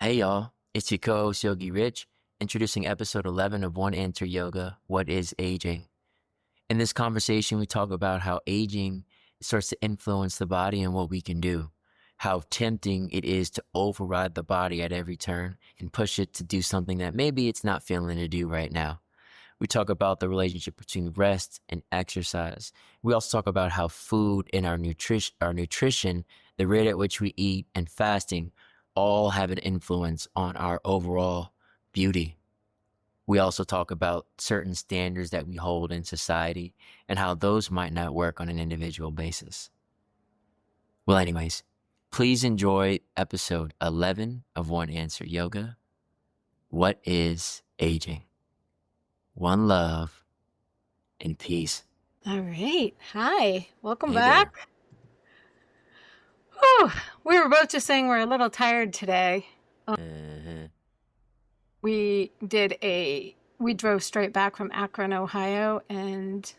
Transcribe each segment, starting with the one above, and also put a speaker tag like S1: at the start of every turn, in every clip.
S1: Hey y'all, it's your co-host Yogi Rich, introducing episode 11 of OneAnswer Yoga, What is Aging? In this conversation, we talk about how aging starts to influence the body and what we can do, how tempting it is to override the body at every turn and push it to do something that maybe it's not feeling to do right now. We talk about the relationship between rest and exercise. We also talk about how food and our nutrition, the rate at which we eat, and fasting all have an influence on our overall beauty. We also talk about certain standards that we hold in society and how those might not work on an individual basis. Well, anyways, please enjoy episode 11 of OneAnswer Yoga. What is aging? One love and peace.
S2: All right. Hi. Welcome
S1: Hey
S2: back. Whew. We were both just saying we're a little tired today. We drove straight back from Akron, Ohio, and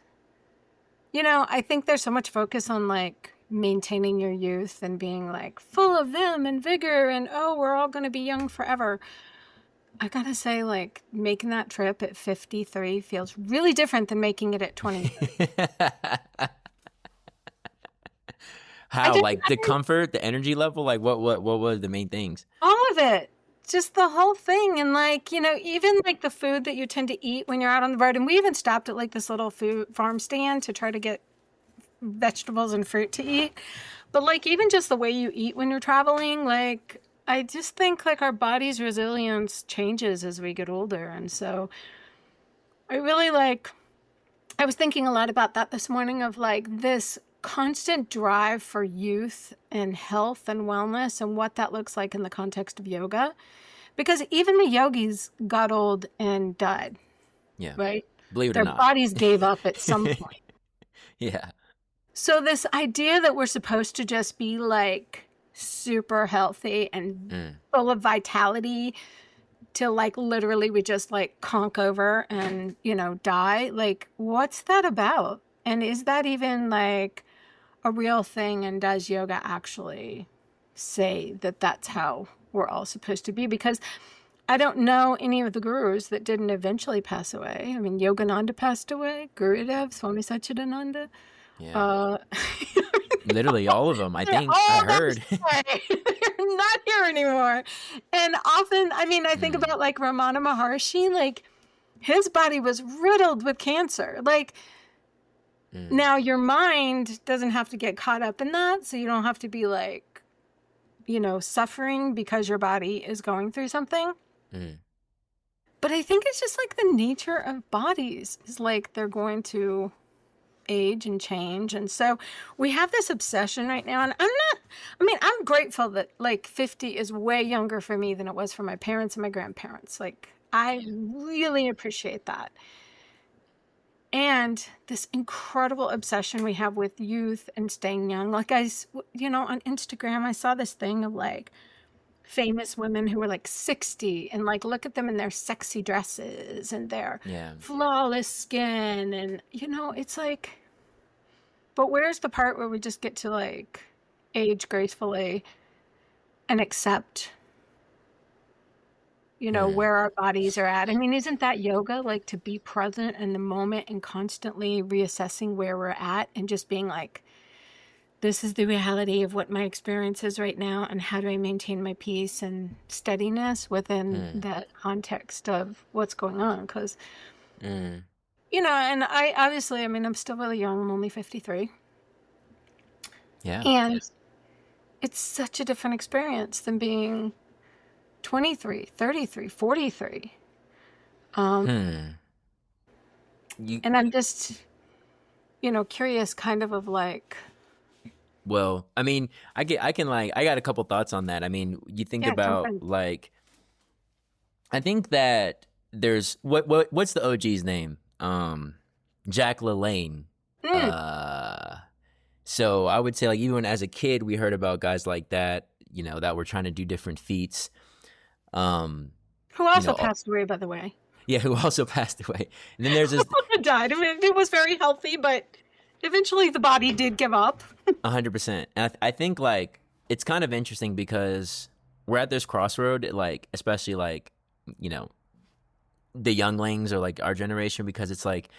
S2: I think there's so much focus on like maintaining your youth and being like full of vim and vigor and we're all going to be young forever. I gotta say, like, making that trip at 53 feels really different than making it at 20.
S1: How? Like the comfort, the energy level? Like what were the main things?
S2: All of it. Just the whole thing. And like, even like the food that you tend to eat when you're out on the road. And we even stopped at like this little food farm stand to try to get vegetables and fruit to eat. But like, even just the way you eat when you're traveling, like, I just think like our body's resilience changes as we get older. And so I was thinking a lot about that this morning of like this constant drive for youth and health and wellness and what that looks like in the context of yoga. Because even the yogis got old and died.
S1: Yeah.
S2: Right?
S1: Believe it
S2: Their
S1: or not.
S2: bodies gave up at some point.
S1: Yeah.
S2: So this idea that we're supposed to just be like super healthy and full of vitality till like literally we just like conk over and die, like what's that about? And is that even like a real thing? And does yoga actually say that that's how we're all supposed to be? Because I don't know any of the gurus that didn't eventually pass away. I mean, Yogananda passed away, Gurudev, Swami Satchidananda.
S1: Yeah. Literally all of them, I think. I heard.
S2: They're not here anymore. And often, I think about like Ramana Maharshi, like his body was riddled with cancer. Like now your mind doesn't have to get caught up in that. So you don't have to be like, suffering because your body is going through something. But I think it's just like the nature of bodies is like they're going to age and change. And so we have this obsession right now. And I'm grateful that like 50 is way younger for me than it was for my parents and my grandparents. Like I really appreciate that. And this incredible obsession we have with youth and staying young. Like on Instagram, I saw this thing of like famous women who were like 60 and like look at them in their sexy dresses and their flawless skin and it's like, but where's the part where we just get to like age gracefully and accept where our bodies are at? I mean, isn't that yoga, like to be present in the moment and constantly reassessing where we're at and just being like, this is the reality of what my experience is right now, and how do I maintain my peace and steadiness within that context of what's going on? Because, and I obviously, I'm still really young. I'm only 53.
S1: Yeah.
S2: And it's such a different experience than being 23, 33, 43. And I'm just, curious kind of like,
S1: well, I got a couple thoughts on that. I mean, you think about like, I think that there's what's the OG's name? Jack LaLanne. So I would say like even as a kid, we heard about guys like that, that were trying to do different feats.
S2: Who also passed away, by the way.
S1: Yeah, who also passed away. And then there's this
S2: died. It was very healthy, but eventually the body did give up.
S1: 100%. And I think like it's kind of interesting because we're at this crossroad, like, especially like, you know, the younglings or like our generation, because it's like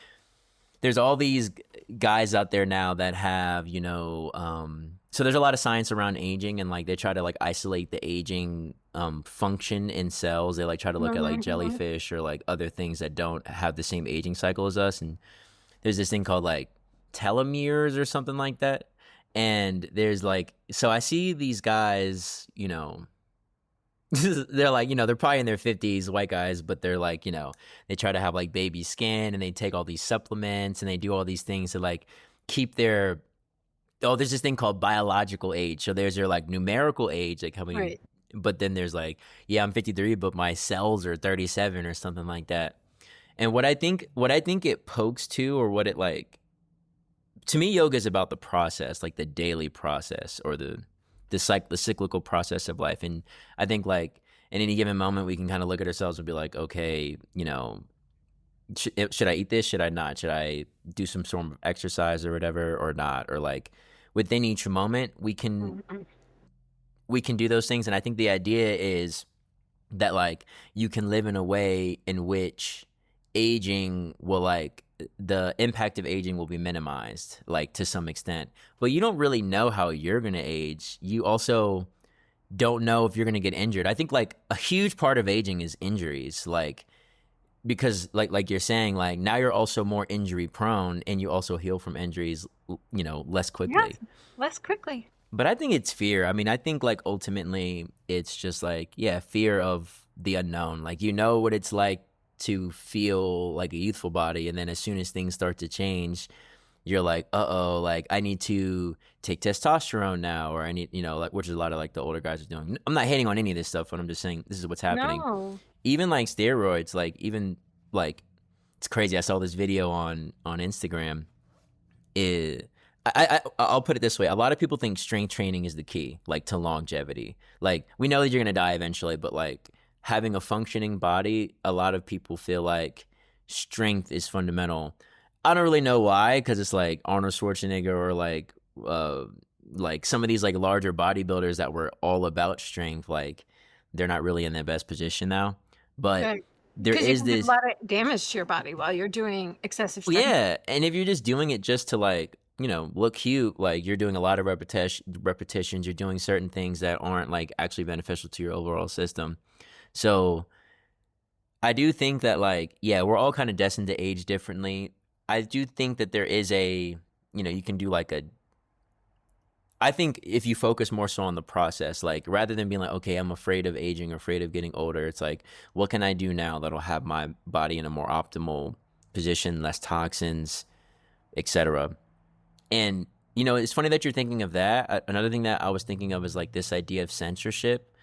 S1: there's all these guys out there now that have, so there's a lot of science around aging, and like they try to like isolate the aging function in cells. They like try to look at like jellyfish or like other things that don't have the same aging cycle as us. And there's this thing called like telomeres or something like that. And there's like, so I see these guys, they're like, they're probably in their 50s, white guys, but they're like, they try to have like baby skin, and they take all these supplements, and they do all these things to like keep their, there's this thing called biological age. So there's your like numerical age, like how many,
S2: Right.
S1: but then there's like, yeah, I'm 53, but my cells are 37 or something like that. And what I think it pokes to, or what it like, to me, yoga is about the process, like the daily process, or the cyclical process of life. And I think like in any given moment, we can kind of look at ourselves and be like, okay, should I eat this? Should I not? Should I do some sort of exercise or whatever, or not? Or like within each moment, we can do those things. And I think the idea is that like you can live in a way in which aging will like, the impact of aging will be minimized, like to some extent. But you don't really know how you're going to age. You also don't know if you're going to get injured. I think like a huge part of aging is injuries, like, because like you're saying, like now you're also more injury prone, and you also heal from injuries, less quickly.
S2: Yes, less quickly.
S1: But I think it's fear. I mean, I think like ultimately it's just like, yeah, fear of the unknown. Like, what it's like to feel like a youthful body, and then as soon as things start to change, you're like, uh-oh, like I need to take testosterone now, or I need, like, which is a lot of like the older guys are doing. I'm not hating on any of this stuff, but I'm just saying this is what's happening.
S2: No.
S1: Even like steroids, like even like, it's crazy. I saw this video on Instagram. I'll put it this way. A lot of people think strength training is the key, like to longevity. Like we know that you're going to die eventually, but like having a functioning body, a lot of people feel like strength is fundamental. I don't really know why, because it's like Arnold Schwarzenegger, or like some of these like larger bodybuilders that were all about strength, like they're not really in their best position now. But
S2: Right.
S1: there
S2: Because you
S1: is
S2: can do
S1: this,
S2: a lot of damage to your body while you're doing excessive strength.
S1: yeah. And if you're just doing it just to like, look cute, like you're doing a lot of repetitions, you're doing certain things that aren't like actually beneficial to your overall system. So I do think that like, yeah, we're all kind of destined to age differently. I do think that there is a, you can do like I think if you focus more so on the process, like rather than being like, okay, I'm afraid of aging or afraid of getting older, it's like, what can I do now that'll have my body in a more optimal position, less toxins, etc. And, it's funny that you're thinking of that. Another thing that I was thinking of is like this idea of censorship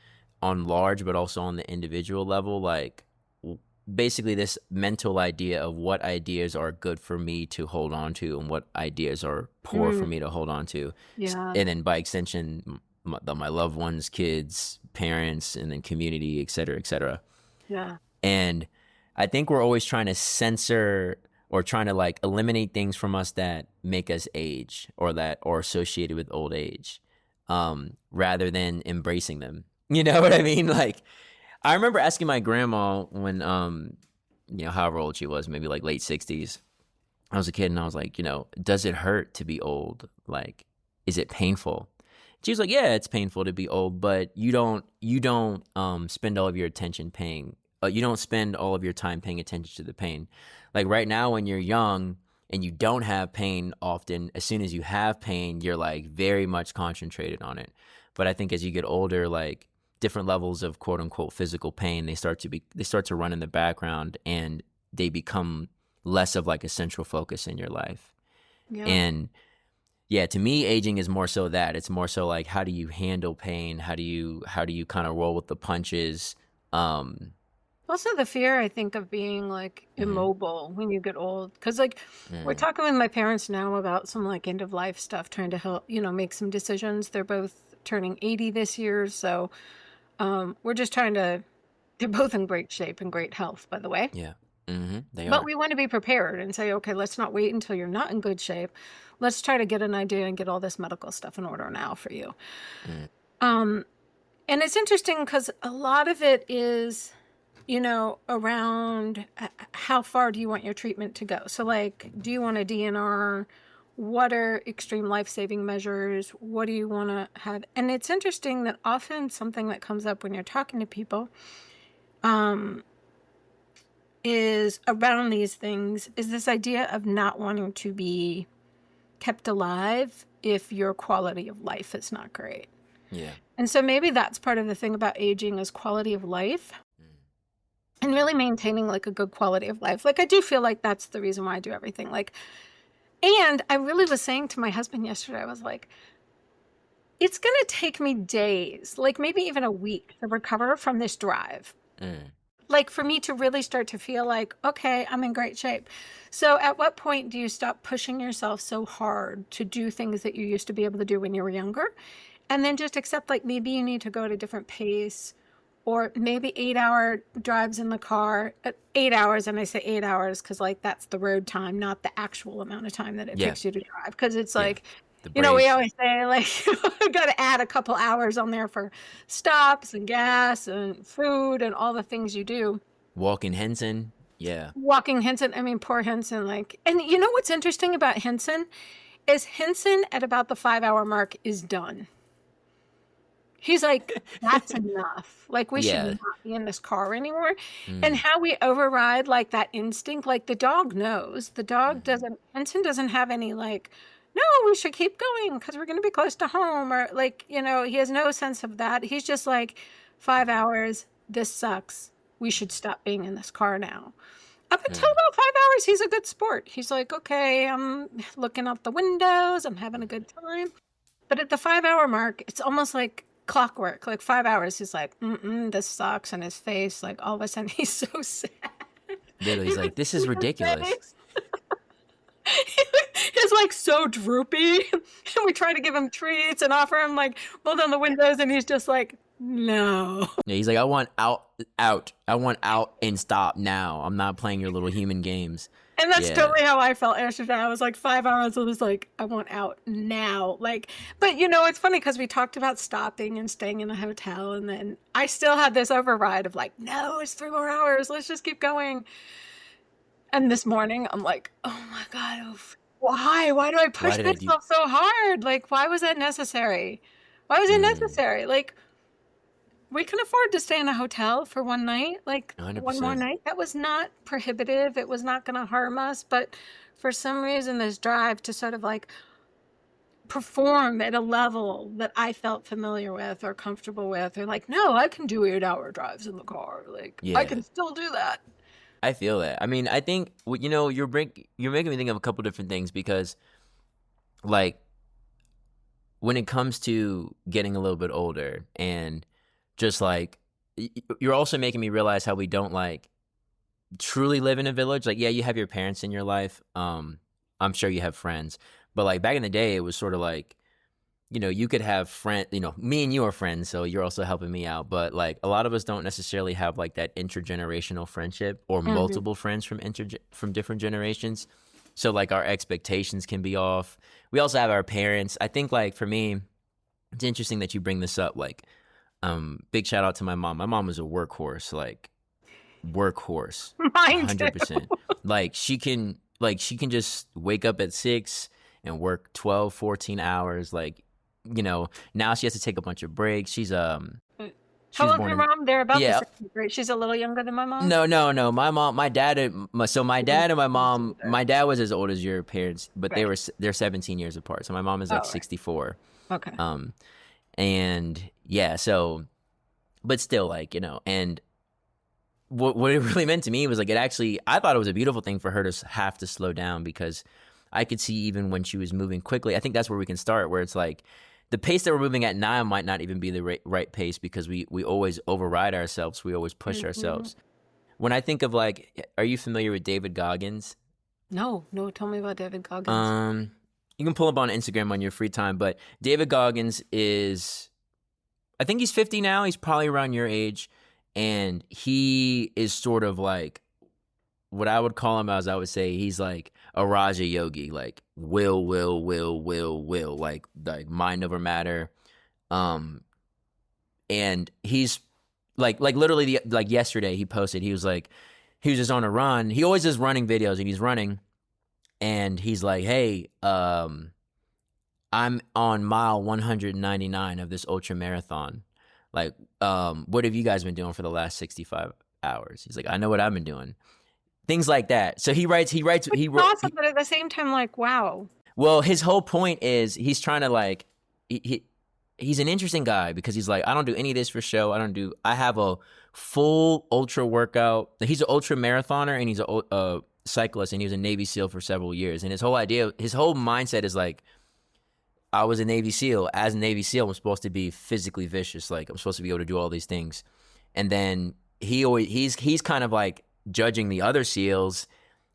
S1: on large, but also on the individual level, like basically this mental idea of what ideas are good for me to hold on to and what ideas are poor for me to hold on to.
S2: Yeah.
S1: And then by extension, my loved ones, kids, parents, and then community, et cetera, et cetera.
S2: Yeah.
S1: And I think we're always trying to censor or trying to like eliminate things from us that make us age, or that are associated with old age, rather than embracing them. You know what I mean? Like, I remember asking my grandma when, however old she was, maybe like late 60s. I was a kid, and I was like, does it hurt to be old? Like, is it painful? She was like, yeah, it's painful to be old, but you don't spend all of your attention you don't spend all of your time paying attention to the pain. Like right now when you're young and you don't have pain often, as soon as you have pain, you're like very much concentrated on it. But I think as you get older, like different levels of quote unquote physical pain, they start to run in the background, and they become less of like a central focus in your life.
S2: Yeah.
S1: And yeah, to me, aging is more so that. It's more so like, how do you handle pain? How do you kind of roll with the punches?
S2: Also the fear, I think, of being like immobile when you get old. Because like we're talking with my parents now about some like end of life stuff, trying to help, make some decisions. They're both turning 80 this year. So we're just trying to, they're both in great shape and great health, by the way.
S1: Yeah. They
S2: But
S1: are.
S2: we want to be prepared and say, okay, let's not wait until you're not in good shape. Let's try to get an idea and get all this medical stuff in order now for you. And it's interesting because a lot of it is, around how far do you want your treatment to go? So, like, do you want a DNR? What are extreme life-saving measures? What do you want to have? And it's interesting that often something that comes up when you're talking to people is around these things is this idea of not wanting to be kept alive if your quality of life is not great.
S1: Yeah.
S2: And so maybe that's part of the thing about aging is quality of life and really maintaining like a good quality of life. Like I do feel like that's the reason why I do everything. Like, and I really was saying to my husband yesterday, I was like, it's going to take me days, like maybe even a week to recover from this drive. Like for me to really start to feel like, okay, I'm in great shape. So at what point do you stop pushing yourself so hard to do things that you used to be able to do when you were younger? And then just accept like maybe you need to go at a different pace or maybe 8-hour drives in the car, 8 hours. And I say 8 hours because like that's the road time, not the actual amount of time that it takes you to drive. Because it's like, we always say like, you got to add a couple hours on there for stops and gas and food and all the things you do.
S1: Walking Henson. Yeah.
S2: Walking Henson. I mean, poor Henson. Like, and you know what's interesting about Henson is Henson at about the 5-hour mark is done. He's like, that's enough. Like, we should not be in this car anymore. And how we override like that instinct, like the dog knows. The dog doesn't, Henson doesn't have any like, no, we should keep going because we're going to be close to home. Or like, he has no sense of that. He's just like, 5 hours, this sucks. We should stop being in this car now. Up until about 5 hours, he's a good sport. He's like, okay, I'm looking out the windows. I'm having a good time. But at the 5-hour mark, it's almost like clockwork. Like 5 hours, he's like, this sucks. And his face, like all of a sudden, he's so sad.
S1: Literally, he's like, this is ridiculous.
S2: He's like so droopy. And we try to give him treats and offer him like roll down the windows. And he's just like, no.
S1: Yeah, he's like, I want out. I want out and stop now. I'm not playing your little human games.
S2: And that's totally how I felt yesterday. I was like 5 hours. I was like, I want out now. Like, but it's funny because we talked about stopping and staying in a hotel. And then I still had this override of like, no, it's 3 more hours. Let's just keep going. And this morning I'm like, oh my God, why? Why do I push myself so hard? Like, why was that necessary? Why was it necessary? Like, we can afford to stay in a hotel for one night, like
S1: 100%.
S2: One more night. That was not prohibitive. It was not going to harm us. But for some reason, this drive to sort of like perform at a level that I felt familiar with or comfortable with, or like, no, I can do 8-hour drives in the car. Like, I can still do that.
S1: I feel that. I mean, I think, you're making me think of a couple different things because, like, when it comes to getting a little bit older and just like, you're also making me realize how we don't like truly live in a village. Like, yeah, you have your parents in your life. I'm sure you have friends, but like back in the day, it was sort of like, you could have friends, me and you are friends, so you're also helping me out. But like a lot of us don't necessarily have like that intergenerational friendship or multiple friends from different generations. So like our expectations can be off. We also have our parents. I think like for me, it's interesting that you bring this up. Like, big shout out to my mom. My mom was a workhorse, like workhorse.
S2: Mine
S1: 100%. Like she can just wake up at 6 and work 12, 14 hours. Like, now she has to take a bunch of breaks. She's
S2: how old is your mom? They're about the same grade. She's a little younger than my mom?
S1: No. My dad and my mom, my dad was as old as your parents, but they're 17 years apart. So my mom is like 64.
S2: Okay.
S1: And yeah, so, but still like, and what it really meant to me was like, I thought it was a beautiful thing for her to have to slow down because I could see even when she was moving quickly, I think that's where we can start, where it's like, the pace that we're moving at now might not even be the right pace because we always override ourselves. We always push ourselves. When I think of like, are you familiar with David Goggins?
S2: No. Tell me about David Goggins.
S1: You can pull up on Instagram on your free time, but David Goggins is, I think he's 50 now. He's probably around your age. And he is sort of like, what I would call him as I would say, he's like a Raja Yogi, like will, like mind over matter. and he's like literally like yesterday he posted, he was just on a run. He always does running videos, and he's running, and he's like, hey, I'm on mile 199 of this ultra marathon. Like, what have you guys been doing for the last 65 hours? He's like, I know what I've been doing. Things like that. So he wrote,
S2: awesome, but at the same time, like, wow.
S1: Well, his whole point is he's trying to like, he's an interesting guy because he's like, I don't do any of this for show. I have a full ultra workout. He's an ultra marathoner, and he's a cyclist, and he was a Navy SEAL for several years. And his whole mindset is like, I was a Navy SEAL. As a Navy SEAL, I'm supposed to be physically vicious. Like, I'm supposed to be able to do all these things. And then he's kind of like judging the other SEALs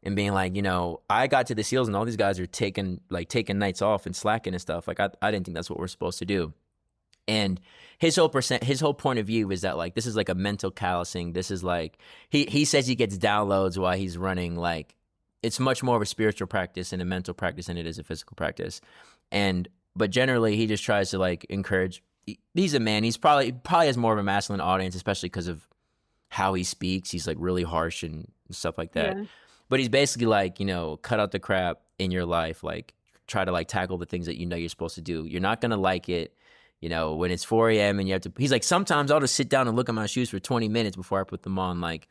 S1: and being like, you know, I got to the SEALs and all these guys are taking nights off and slacking and stuff. Like, I didn't think that's what we're supposed to do. And his whole point of view is that like, this is like a mental callousing. This is like, he says he gets downloads while he's running. Like, it's much more of a spiritual practice and a mental practice than it is a physical practice. But generally, he just tries to like encourage. He's a man. He's probably has more of a masculine audience, especially because of how he speaks. He's like really harsh and stuff like that. Yeah. But he's basically like, you know, cut out the crap in your life. Like, try to like tackle the things that you know you're supposed to do. You're not gonna like it, you know, when it's 4 a.m. and you have to. He's like, sometimes I'll just sit down and look at my shoes for 20 minutes before I put them on. Like,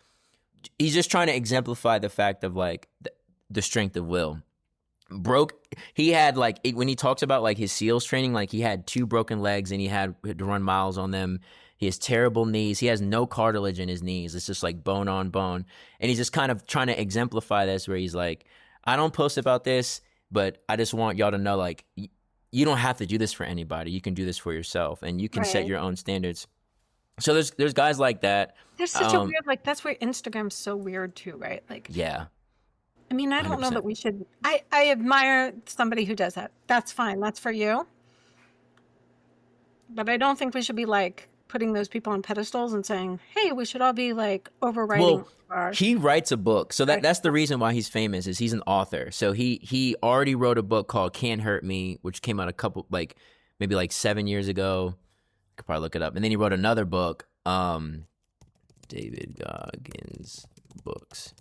S1: he's just trying to exemplify the fact of like the strength of will. He had like, when he talks about like his SEALs training, like he had 2 broken legs and he had to run miles on them. He has terrible knees. He has no cartilage in his knees. It's just like bone on bone. And he's just kind of trying to exemplify this, where he's like, I don't post about this, but I just want y'all to know, like, you don't have to do this for anybody. You can do this for yourself, and you can set your own standards. So there's guys like that.
S2: There's such a weird, like, that's where Instagram's so weird too, right? Like,
S1: yeah.
S2: I mean, I don't 100%. Know that we should. I admire somebody who does that. That's fine. That's for you. But I don't think we should be like putting those people on pedestals and saying, hey, we should all be like overwriting.
S1: Well, he writes a book. So that's the reason why he's famous, is he's an author. So he already wrote a book called Can't Hurt Me, which came out maybe 7 years ago. I could probably look it up. And then he wrote another book, David Goggins books.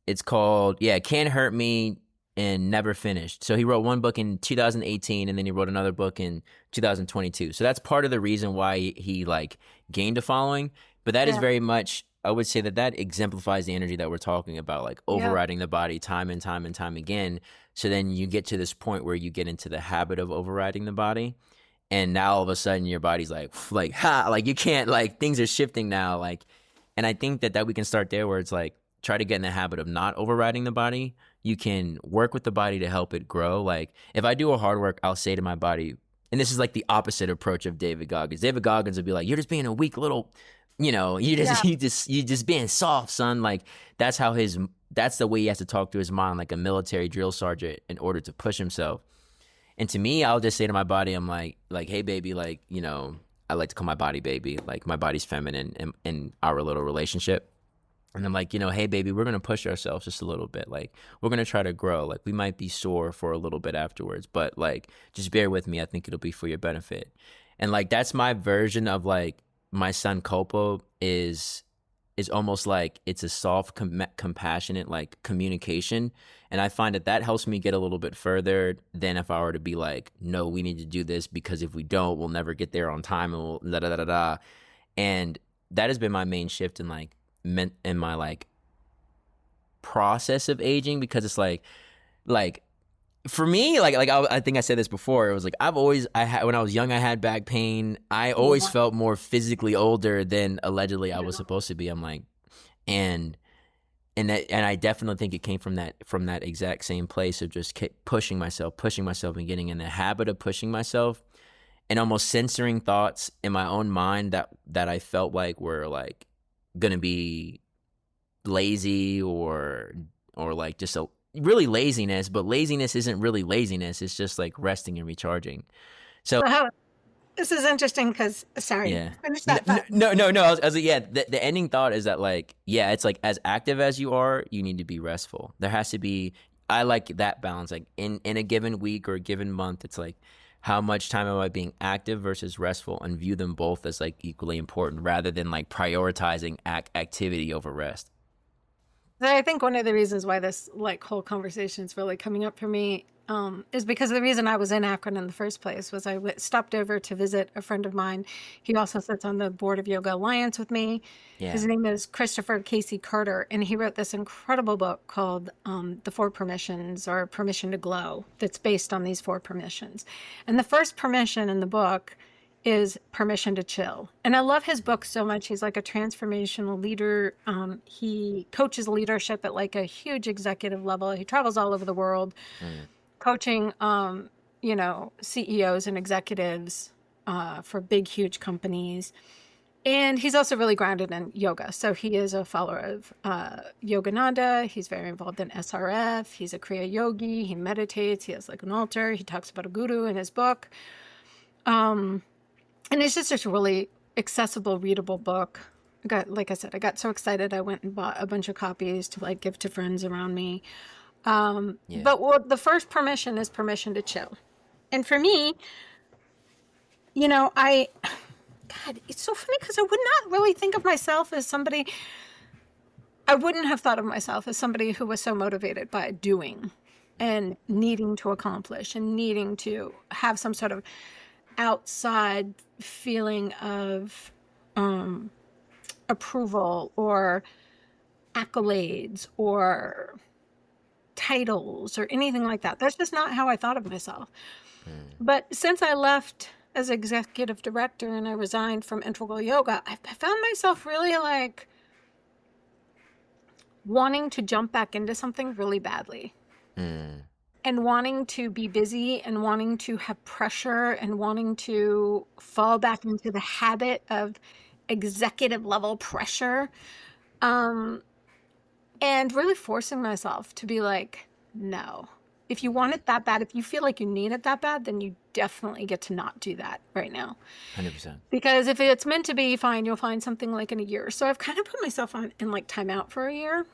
S1: It's called, Can't Hurt Me and Never Finished. So he wrote one book in 2018, and then he wrote another book in 2022. So that's part of the reason why he like gained a following. But that is very much, I would say that exemplifies the energy that we're talking about, like overriding the body time and time and time again. So then you get to this point where you get into the habit of overriding the body. And now all of a sudden your body's like you can't, like, things are shifting now. Like, and I think that we can start there, where it's like, try to get in the habit of not overriding the body. You can work with the body to help it grow. Like, if I do a hard work, I'll say to my body, and this is like the opposite approach of David Goggins. David Goggins would be like, you're just being a weak little, you know, you just being soft, son. Like, that's the way he has to talk to his mind, like a military drill sergeant, in order to push himself. And to me, I'll just say to my body, I'm like, hey baby, like, you know, I like to call my body baby. Like, my body's feminine in our little relationship. And I'm like, you know, hey, baby, we're going to push ourselves just a little bit. Like, we're going to try to grow. Like, we might be sore for a little bit afterwards, but like, just bear with me. I think it'll be for your benefit. And like, that's my version of like my son Copo is almost like it's a soft, compassionate, like, communication. And I find that helps me get a little bit further than if I were to be like, no, we need to do this, because if we don't, we'll never get there on time, and we'll da-da-da-da-da. And that has been my main shift in like, in my like process of aging, because it's like for me, like I think I said this before, it was like when I was young, I had back pain. I always felt more physically older than allegedly I was supposed to be. I'm like, and I definitely think it came from that exact same place of just pushing myself and getting in the habit of pushing myself, and almost censoring thoughts in my own mind that I felt like were like gonna be lazy or like just a really laziness, but laziness isn't really laziness. It's just like resting and recharging. So
S2: this is interesting because finish that.
S1: No. I was like, the ending thought is that like, it's like, as active as you are, you need to be restful. There has to be, I like that balance. Like in a given week or a given month, it's like, how much time am I being active versus restful, and view them both as like equally important rather than like prioritizing activity over rest.
S2: I think one of the reasons why this like whole conversation is really coming up for me is because the reason I was in Akron in the first place was I stopped over to visit a friend of mine. He also sits on the board of Yoga Alliance with me.
S1: Yeah.
S2: His name is Christopher Casey Carter, and he wrote this incredible book called The Four Permissions, or Permission to Glow, that's based on these four permissions. And the first permission in the book is permission to chill. And I love his book so much. He's like a transformational leader. He coaches leadership at like a huge executive level. He travels all over the world coaching, CEOs and executives for big, huge companies. And he's also really grounded in yoga. So he is a follower of Yogananda. He's very involved in SRF. He's a Kriya Yogi. He meditates. He has like an altar. He talks about a guru in his book. And it's just a really accessible, readable book. Like I said, I got so excited. I went and bought a bunch of copies to like give to friends around me. But the first permission is permission to chill. And for me, God, it's so funny because I would not really think of myself as somebody, I wouldn't have thought of myself as somebody who was so motivated by doing and needing to accomplish and needing to have some sort of outside feeling of approval or accolades or titles or anything like that. That's just not how I thought of myself. But since I left as executive director and I resigned from Integral Yoga, I found myself really like wanting to jump back into something really badly. And wanting to be busy and wanting to have pressure and wanting to fall back into the habit of executive level pressure. And really forcing myself to be like, no, if you want it that bad, if you feel like you need it that bad, then you definitely get to not do that right now.
S1: 100%.
S2: Because if it's meant to be, fine, you'll find something like in a year. So I've kind of put myself in like timeout for a year.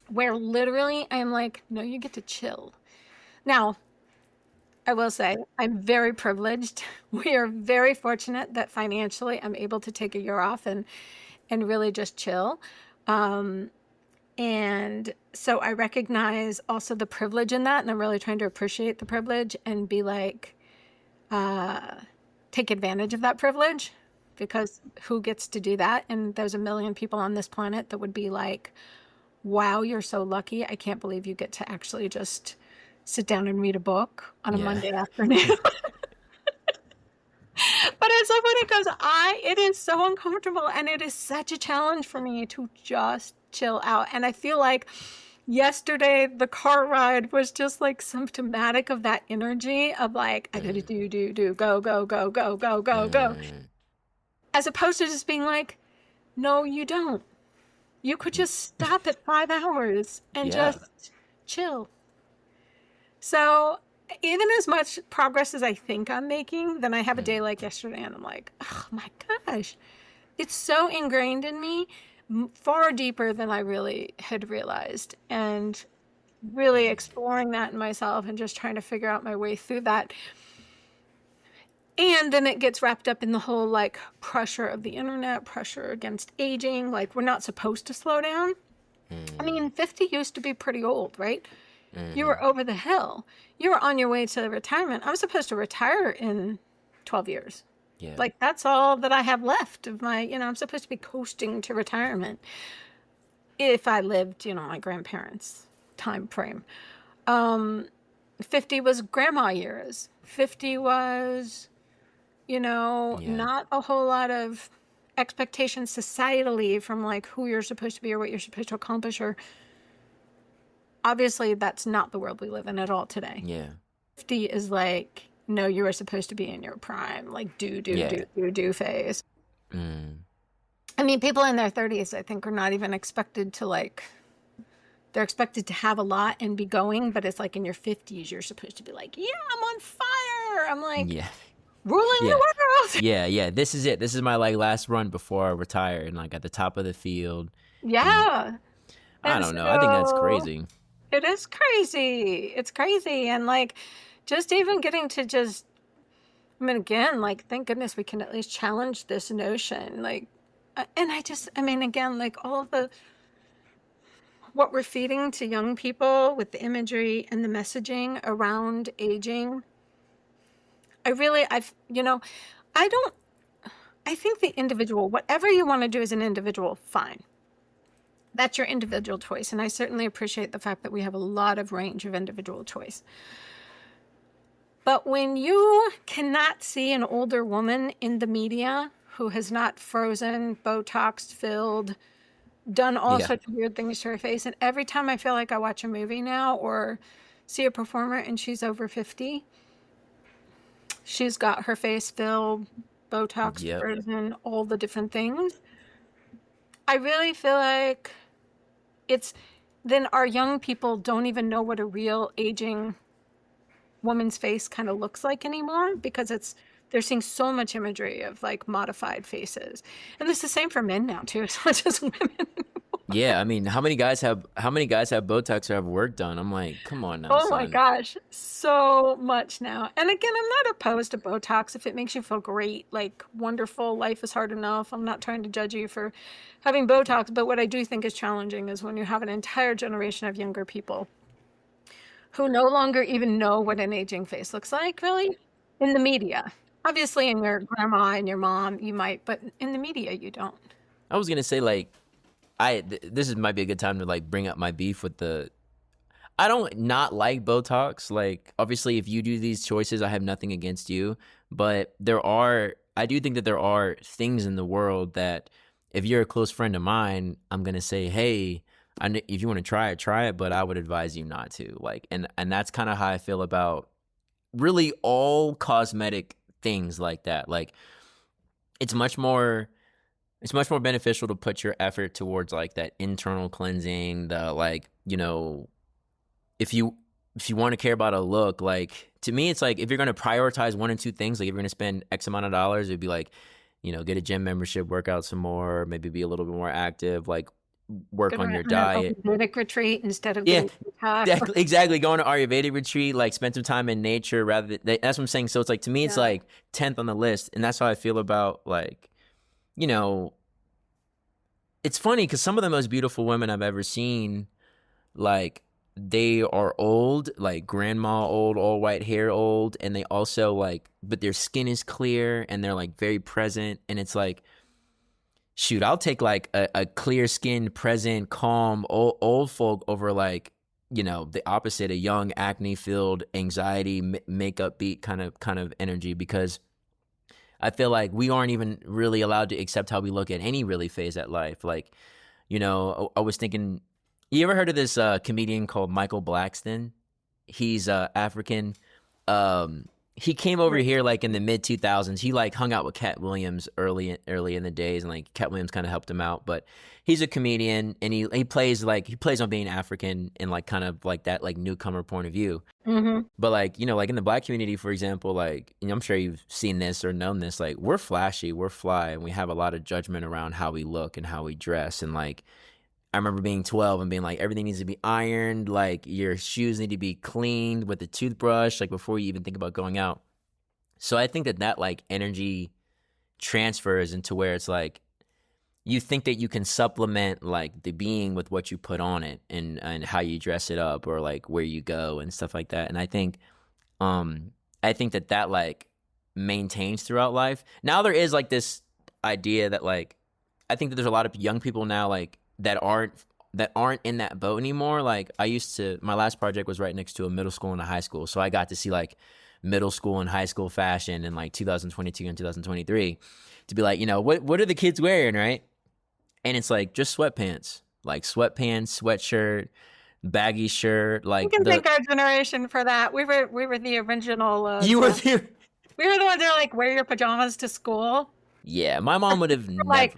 S2: Where literally I'm like, no, you get to chill. Now, I will say I'm very privileged. We are very fortunate that financially I'm able to take a year off and really just chill. And so I recognize also the privilege in that. And I'm really trying to appreciate the privilege and be like, take advantage of that privilege, because who gets to do that? And there's a million people on this planet that would be like, wow, you're so lucky. I can't believe you get to actually just sit down and read a book on a Monday afternoon. But it's so funny because it is so uncomfortable and it is such a challenge for me to just chill out. And I feel like yesterday the car ride was just like symptomatic of that energy of like, I gotta do, go, go, go, go, go, go, go. As opposed to just being like, no, you don't. You could just stop at 5 hours and just chill. So even as much progress as I think I'm making, then I have a day like yesterday and I'm like, oh my gosh, it's so ingrained in me, far deeper than I really had realized. And really exploring that in myself and just trying to figure out my way through that. And then it gets wrapped up in the whole like pressure of the internet, pressure against aging. Like we're not supposed to slow down. I mean, 50 used to be pretty old, right? You were over the hill. You were on your way to retirement. I was supposed to retire in 12 years. Like that's all that I have left of my, I'm supposed to be coasting to retirement if I lived, my grandparents' time frame. 50 was grandma years. 50 was, not a whole lot of expectations societally from like who you're supposed to be or what you're supposed to accomplish. Or obviously that's not the world we live in at all today. 50 is like, no, you are supposed to be in your prime, like do phase. I mean, people in their 30s, I think, are not even expected to like, they're expected to have a lot and be going, but it's like in your 50s, you're supposed to be like, yeah, I'm on fire. I'm like, ruling the world.
S1: This is it. This is my like last run before I retire and like at the top of the field.
S2: I
S1: don't know. I think that's crazy.
S2: It is crazy. It's crazy. And like, just even getting to just, I mean, again, like, thank goodness we can at least challenge this notion. Like, and I mean, again, like all of what we're feeding to young people with the imagery and the messaging around aging. I think the individual, whatever you want to do as an individual, fine. That's your individual choice. And I certainly appreciate the fact that we have a lot of range of individual choice. But when you cannot see an older woman in the media who has not frozen, Botox filled, done all sorts of weird things to her face, and every time I feel like I watch a movie now or see a performer and she's over 50, she's got her face filled, Botox frozen, all the different things. I really feel like then our young people don't even know what a real aging woman's face kind of looks like anymore, because they're seeing so much imagery of like modified faces. And it's the same for men now too, as much as women.
S1: Yeah, I mean, how many guys have Botox or have work done? I'm like, come on now.
S2: Oh my gosh, so much now. And again, I'm not opposed to Botox if it makes you feel great, like wonderful, life is hard enough. I'm not trying to judge you for having Botox, but what I do think is challenging is when you have an entire generation of younger people who no longer even know what an aging face looks like, really, in the media. Obviously, in your grandma and your mom, you might, but in the media, you don't.
S1: I was gonna say, like, this might be a good time to like bring up my beef with I don't not like Botox. Like, obviously, if you do these choices, I have nothing against you. But I do think that there are things in the world that if you're a close friend of mine, I'm going to say, hey, if you want to try it, but I would advise you not to. Like, and that's kind of how I feel about really all cosmetic things like that. Like, it's much more beneficial to put your effort towards like that internal cleansing, the like, you know, if you want to care about a look, like to me, it's like if you're going to prioritize one or two things, like if you're going to spend X amount of dollars, it'd be like, you know, get a gym membership, work out some more, maybe be a little bit more active, like work on your diet.
S2: Ayurvedic retreat instead of getting
S1: exactly. Going to Ayurvedic retreat, like spend some time in nature rather than, that's what I'm saying. So it's like, to me, it's like 10th on the list. And that's how I feel about like, you know, it's funny because some of the most beautiful women I've ever seen, like they are old, like grandma old, all white hair old, and they also like, but their skin is clear and they're like very present. And it's like, shoot, I'll take like a clear skinned, present, calm, old folk over like, you know, the opposite, a young, acne filled, anxiety, makeup beat kind of energy, because I feel like we aren't even really allowed to accept how we look at any really phase at life. Like, you know, I was thinking, you ever heard of this comedian called Michael Blackston? He's African. He came over here like in the mid 2000s. He like hung out with Cat Williams early in the days, and like Cat Williams kind of helped him out. But he's a comedian, and he plays on being African and like kind of like that like newcomer point of view.
S2: Mm-hmm.
S1: But like, you know, like in the Black community, for example, like, you know, I'm sure you've seen this or known this. Like, we're flashy, we're fly, and we have a lot of judgment around how we look and how we dress. And like, I remember being 12 and being like, everything needs to be ironed, like your shoes need to be cleaned with a toothbrush, like before you even think about going out. So I think that like energy transfers into where it's like, you think that you can supplement like the being with what you put on it and how you dress it up or like where you go and stuff like that. And I think that like maintains throughout life. Now there is like this idea that like, I think that there's a lot of young people now like that aren't in that boat anymore. Like my last project was right next to a middle school and a high school. So I got to see like middle school and high school fashion in like 2022 and 2023 to be like, you know, what are the kids wearing, right? And it's like just sweatpants, sweatshirt, baggy shirt. Like,
S2: you can thank our generation for that. We were the original.
S1: You were
S2: we were the ones that were like, wear your pajamas to school.
S1: Yeah, my mom would have never.
S2: Like,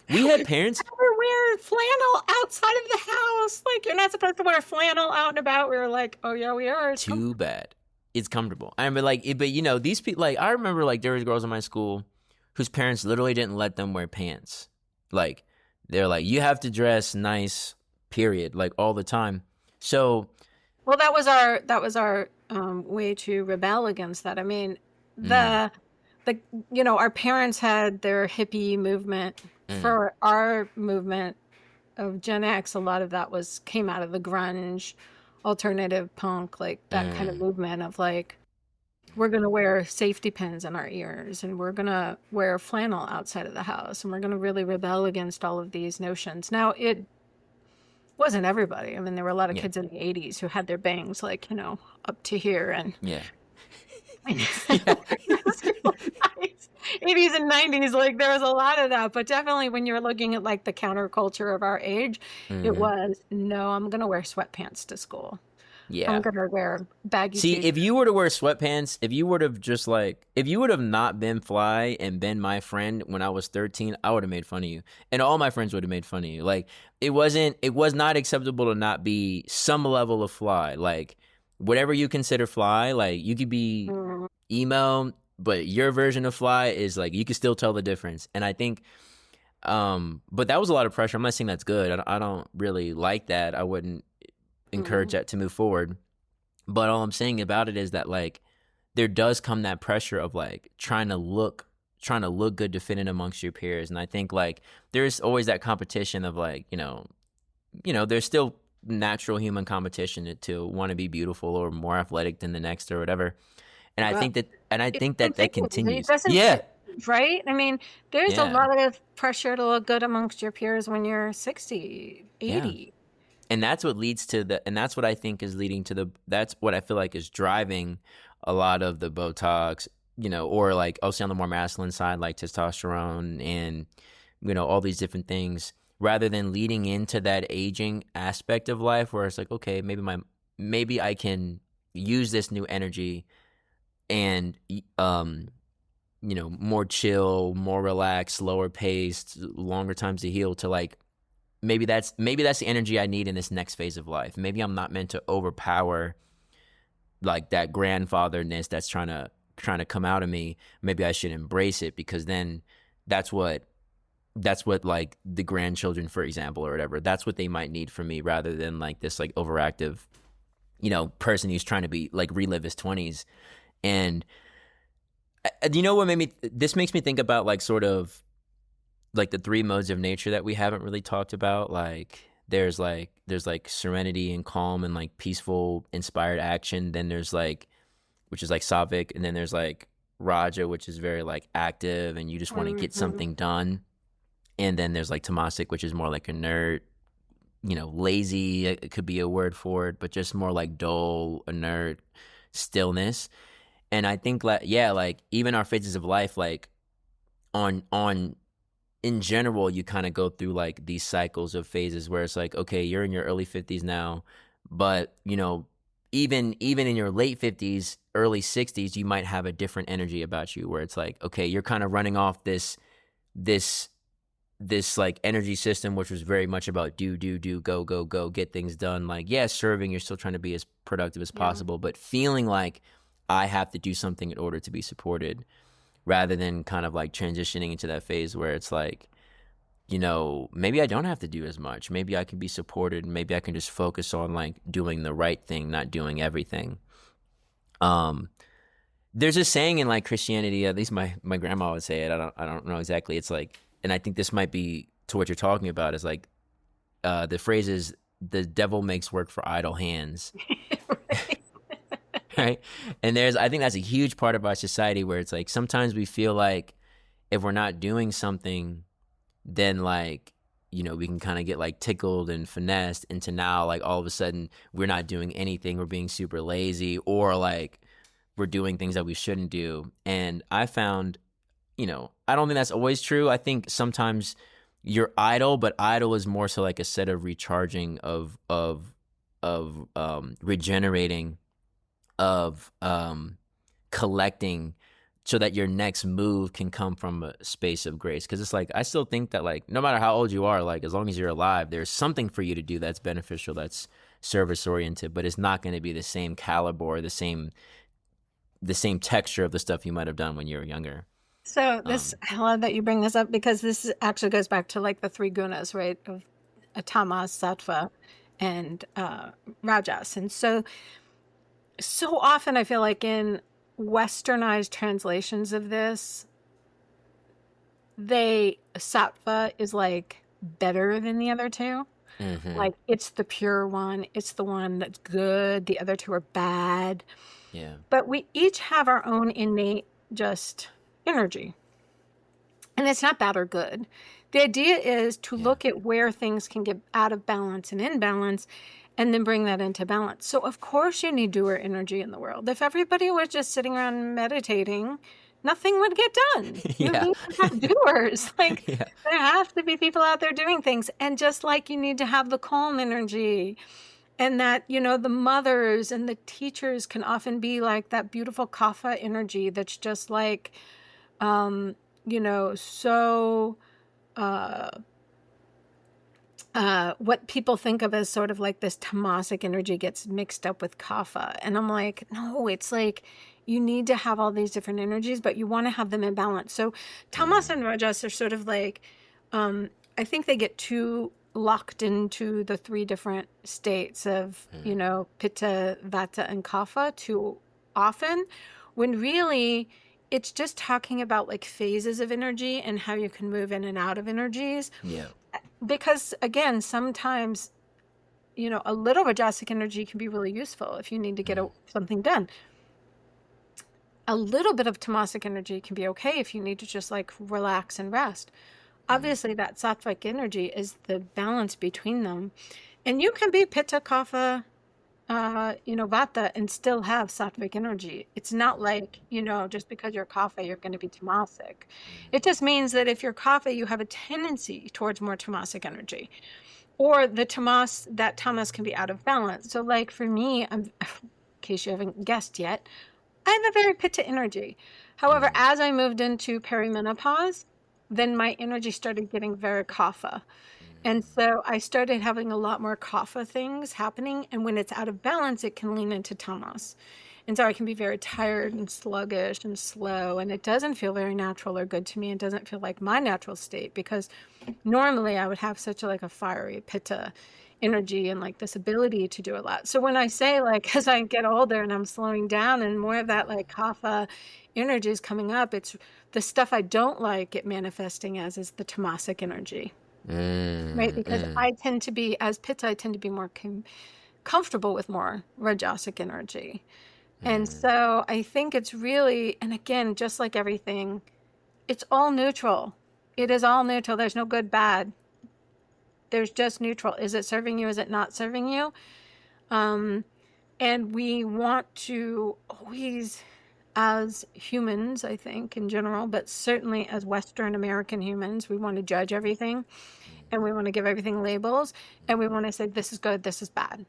S1: we had parents
S2: never wear flannel outside of the house. Like, you're not supposed to wear flannel out and about. We were like, oh yeah, we are.
S1: Too bad. It's comfortable. I remember but you know, these people, like, I remember like there was girls in my school whose parents literally didn't let them wear pants. Like, they're like, you have to dress nice, period, like all the time. So,
S2: well, that was our way to rebel against that. I mean,
S1: Mm,
S2: the our parents had their hippie movement.
S1: mm,
S2: For our movement of Gen X, a lot of that came out of the grunge, alternative punk, like that kind of
S1: mm.
S2: movement of like, we're going to wear safety pins in our ears and we're going to wear flannel outside of the house and we're going to really rebel against all of these notions. Now, it wasn't everybody. I mean, there were a lot of
S1: Yeah,
S2: kids in the 80s who had their bangs like, up to here and
S1: yeah, yeah.
S2: it was really nice. 80s and 90s, like there was a lot of that, but definitely when you're looking at like the counterculture of our age, it
S1: Hmm.
S2: was, no, I'm going to wear sweatpants to school. I'm
S1: Yeah.
S2: going to wear baggy
S1: See, if
S2: t-shirts.
S1: you were to wear sweatpants, if you would have just like, if you would have not been fly and been my friend when I was 13, I would have made fun of you. And all my friends would have made fun of you. Like, it was not acceptable to not be some level of fly. Like, whatever you consider fly, like, you could be
S2: Mm,
S1: emo, but your version of fly is like, you can still tell the difference. And I think, but that was a lot of pressure. I'm not saying that's good. I don't really like that. I wouldn't encourage
S2: mm,
S1: that to move forward. But all I'm saying about it is that like there does come that pressure of like trying to look good to fit in amongst your peers. And I think like there's always that competition of like, there's still natural human competition to want to be beautiful or more athletic than the next or whatever. And I
S2: well,
S1: think
S2: it
S1: that
S2: continues. It
S1: continues.
S2: doesn't
S1: Yeah.
S2: change, right? I mean, there's a
S1: Yeah.
S2: lot of pressure to look good amongst your peers when you're 60,
S1: Yeah.
S2: 80.
S1: And that's what leads to and that's what I think is leading to that's what I feel like is driving a lot of the Botox, or like also on the more masculine side, like testosterone and, all these different things, rather than leading into that aging aspect of life where it's like, okay, maybe I can use this new energy and, more chill, more relaxed, slower paced, longer times to heal to like, maybe that's the energy I need in this next phase of life. Maybe I'm not meant to overpower like that grandfatherness that's trying to come out of me. Maybe I should embrace it because then that's what like the grandchildren, for example, or whatever, that's what they might need from me rather than like this like overactive, person who's trying to be like relive his 20s. And what this makes me think about like sort of like the three modes of nature that we haven't really talked about. Like there's like serenity and calm and like peaceful inspired action. Then there's like, which is like sattvic, and then there's like raja, which is very like active and you just want to get
S2: Mhm.
S1: something done. And then there's like tamasic, which is more like inert, lazy, it could be a word for it, but just more like dull, inert stillness. And I think like, yeah, like even our phases of life, like on in general, you kind of go through like these cycles of phases where it's like, okay, you're in your early 50s now, but even in your late 50s, early 60s, you might have a different energy about you where it's like, okay, you're kind of running off this like energy system, which was very much about do, go, go, go, get things done. Like, yeah, serving, you're still trying to be as productive as
S2: Yeah.
S1: possible, but feeling like I have to do something in order to be supported rather than kind of like transitioning into that phase where it's like, maybe I don't have to do as much. Maybe I can be supported. Maybe I can just focus on like doing the right thing, not doing everything. Um, there's a saying in like Christianity, at least my grandma would say it. I don't know exactly. It's like, and I think this might be to what you're talking about is like, the phrase is the devil makes work for idle hands.
S2: Right.
S1: Right. And I think that's a huge part of our society where it's like, sometimes we feel like if we're not doing something, then like, we can kind of get like tickled and finessed into now like all of a sudden we're not doing anything, we're being super lazy, or like we're doing things that we shouldn't do. And I found, I don't think that's always true. I think sometimes you're idle, but idle is more so like a set of recharging of regenerating, of collecting, so that your next move can come from a space of grace. Because it's like, I still think that like no matter how old you are, like as long as you're alive, there's something for you to do that's beneficial, that's service oriented, but it's not going to be the same caliber or the same texture of the stuff you might have done when you were younger.
S2: So
S1: um
S2: I love that you bring this up because actually goes back to like the three gunas, right? Of tamas, sattva, and rajas. And so so often I feel like in westernized translations of this, sattva is like better than the other two.
S1: Mm-hmm.
S2: Like it's the pure one, it's the one that's good, the other two are bad.
S1: Yeah.
S2: But we each have our own innate just energy. And it's not bad or good. The idea is to look at where things can get out of balance and in balance and then bring that into balance. So of course you need doer energy in the world. If everybody was just sitting around meditating, nothing would get done. You
S1: Yeah.
S2: need to have doers. Like
S1: Yeah.
S2: there have to be people out there doing things. And just like you need to have the calm energy, and that, the mothers and the teachers can often be like that beautiful kapha energy that's just like, so what people think of as sort of like this tamasic energy gets mixed up with kapha. And I'm like, no, it's like you need to have all these different energies, but you want to have them in balance. So tamas and rajas are sort of like, I think they get too locked into the three different states of, pitta, vata, and kapha too often, when really it's just talking about like phases of energy and how you can move in and out of energies.
S1: Yeah.
S2: Because again, sometimes, a little rajasic energy can be really useful if you need to get something done. A little bit of tamasic energy can be okay if you need to just like relax and rest. Obviously, that sattvic energy is the balance between them. And you can be pitta, kapha, vata, and still have sattvic energy. It's not like, just because you're kapha, you're going to be tamasic. It just means that if you're kapha, you have a tendency towards more tamasic energy. Or that tamas can be out of balance. So like for me, in case you haven't guessed yet, I have a very pitta energy. However, as I moved into perimenopause, then my energy started getting very kapha. And so I started having a lot more kapha things happening. And when it's out of balance, it can lean into tamas. And so I can be very tired and sluggish and slow. And it doesn't feel very natural or good to me. It doesn't feel like my natural state, because normally I would have such a fiery pitta energy and like this ability to do a lot. So when I say like, as I get older and I'm slowing down and more of that like kapha energy is coming up, it's the stuff I don't like it manifesting as is the tamasic energy. Right? Because I tend to be, as pitta, I tend to be more comfortable with more rajasic energy. And so I think it's really, and again, just like everything, it's all neutral. It is all neutral. There's no good, bad. There's just neutral. Is it serving you? Is it not serving you? And we want to always, as humans, I think in general, but certainly as Western American humans, we want to judge everything. And we want to give everything labels, and we want to say, this is good, this is bad.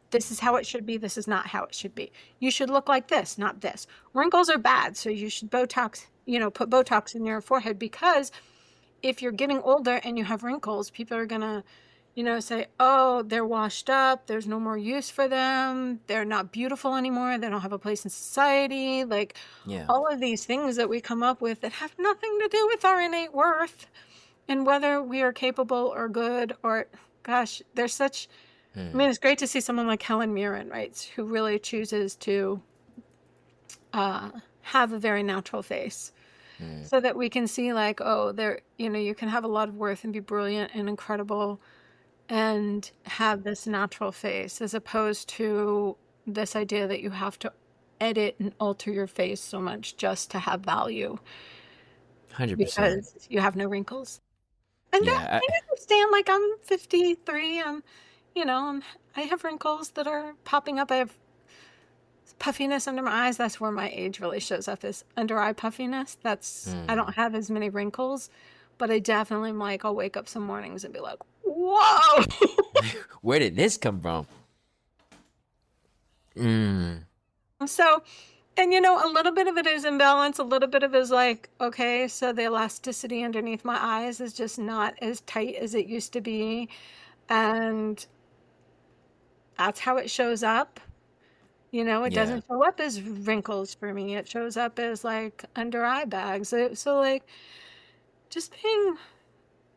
S2: This is how it should be, this is not how it should be. You should look like this, not this. Wrinkles are bad, so you should put Botox in your forehead, because if you're getting older and you have wrinkles, people are going to, say, oh, they're washed up, there's no more use for them, they're not beautiful anymore, they don't have a place in society. Like all of these things that we come up with that have nothing to do with our innate worth. And whether we are capable or good or, gosh, there's such, I mean, it's great to see someone like Helen Mirren, right, who really chooses to have a very natural face, so that we can see like, oh, you can have a lot of worth and be brilliant and incredible and have this natural face, as opposed to this idea that you have to edit and alter your face so much just to have value.
S1: 100%.
S2: Because you have no wrinkles. And
S1: Yeah,
S2: I understand, like, I'm 53, I have wrinkles that are popping up. I have puffiness under my eyes. That's where my age really shows up, is under eye puffiness. I don't have as many wrinkles, but I definitely am like, I'll wake up some mornings and be like, whoa!
S1: Where did this come from?
S2: So, and a little bit of it is imbalance. A little bit of it is like, okay, so the elasticity underneath my eyes is just not as tight as it used to be. And that's how it shows up. It doesn't show up as wrinkles for me. It shows up as like under eye bags. So like just being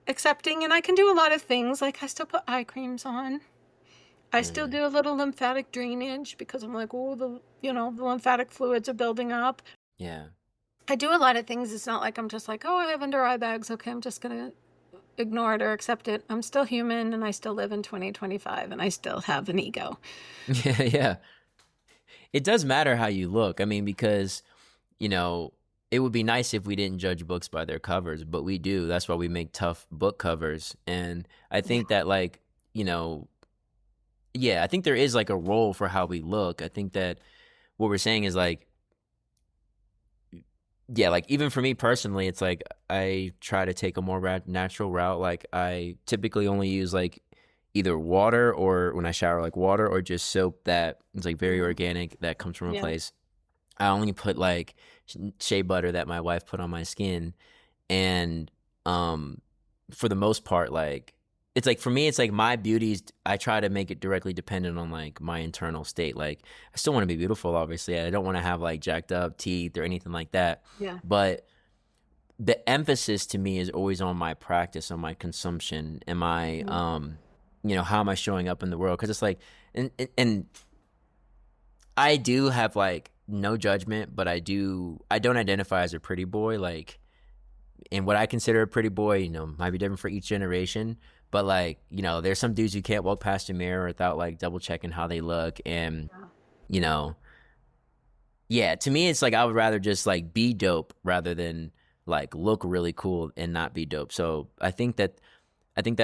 S2: accepting. And I can do a lot of things. Like I still put eye creams on. I still do a little lymphatic drainage because I'm like, oh, the lymphatic fluids are building up.
S1: Yeah.
S2: I do a lot of things. It's not like I'm just like, oh, I have under eye bags. Okay, I'm just going to ignore it or accept it. I'm still human and I still live in 2025 and I still have an ego.
S1: Yeah, yeah. It does matter how you look. I mean, because, you know, it would be nice if we didn't judge books by their covers, but we do. That's why we make tough book covers. And I think that, like, you know, yeah, I think there is like a role for how we look. I think that what we're saying is like, yeah, like even for me personally, it's like I try to take a more natural route. Like I typically only use like either water or when I shower, like water or just soap that is like very organic that comes from a
S2: Yeah.
S1: place. I only put like shea butter that my wife put on my skin, and for the most part, like it's like for me, it's like my beauty's. I try to make it directly dependent on like my internal state. Like I still want to be beautiful, obviously. I don't want to have like jacked up teeth or anything like that.
S2: Yeah.
S1: But the emphasis to me is always on my practice, on my consumption, and my how am I showing up in the world? Because it's like, and I do have like no judgment, but I don't identify as a pretty boy. Like, and what I consider a pretty boy, might be different for each generation. But like, there's some dudes who can't walk past a mirror without like double checking how they look. And, yeah, to me, it's like I would rather just like be dope rather than like look really cool and not be dope. So I think that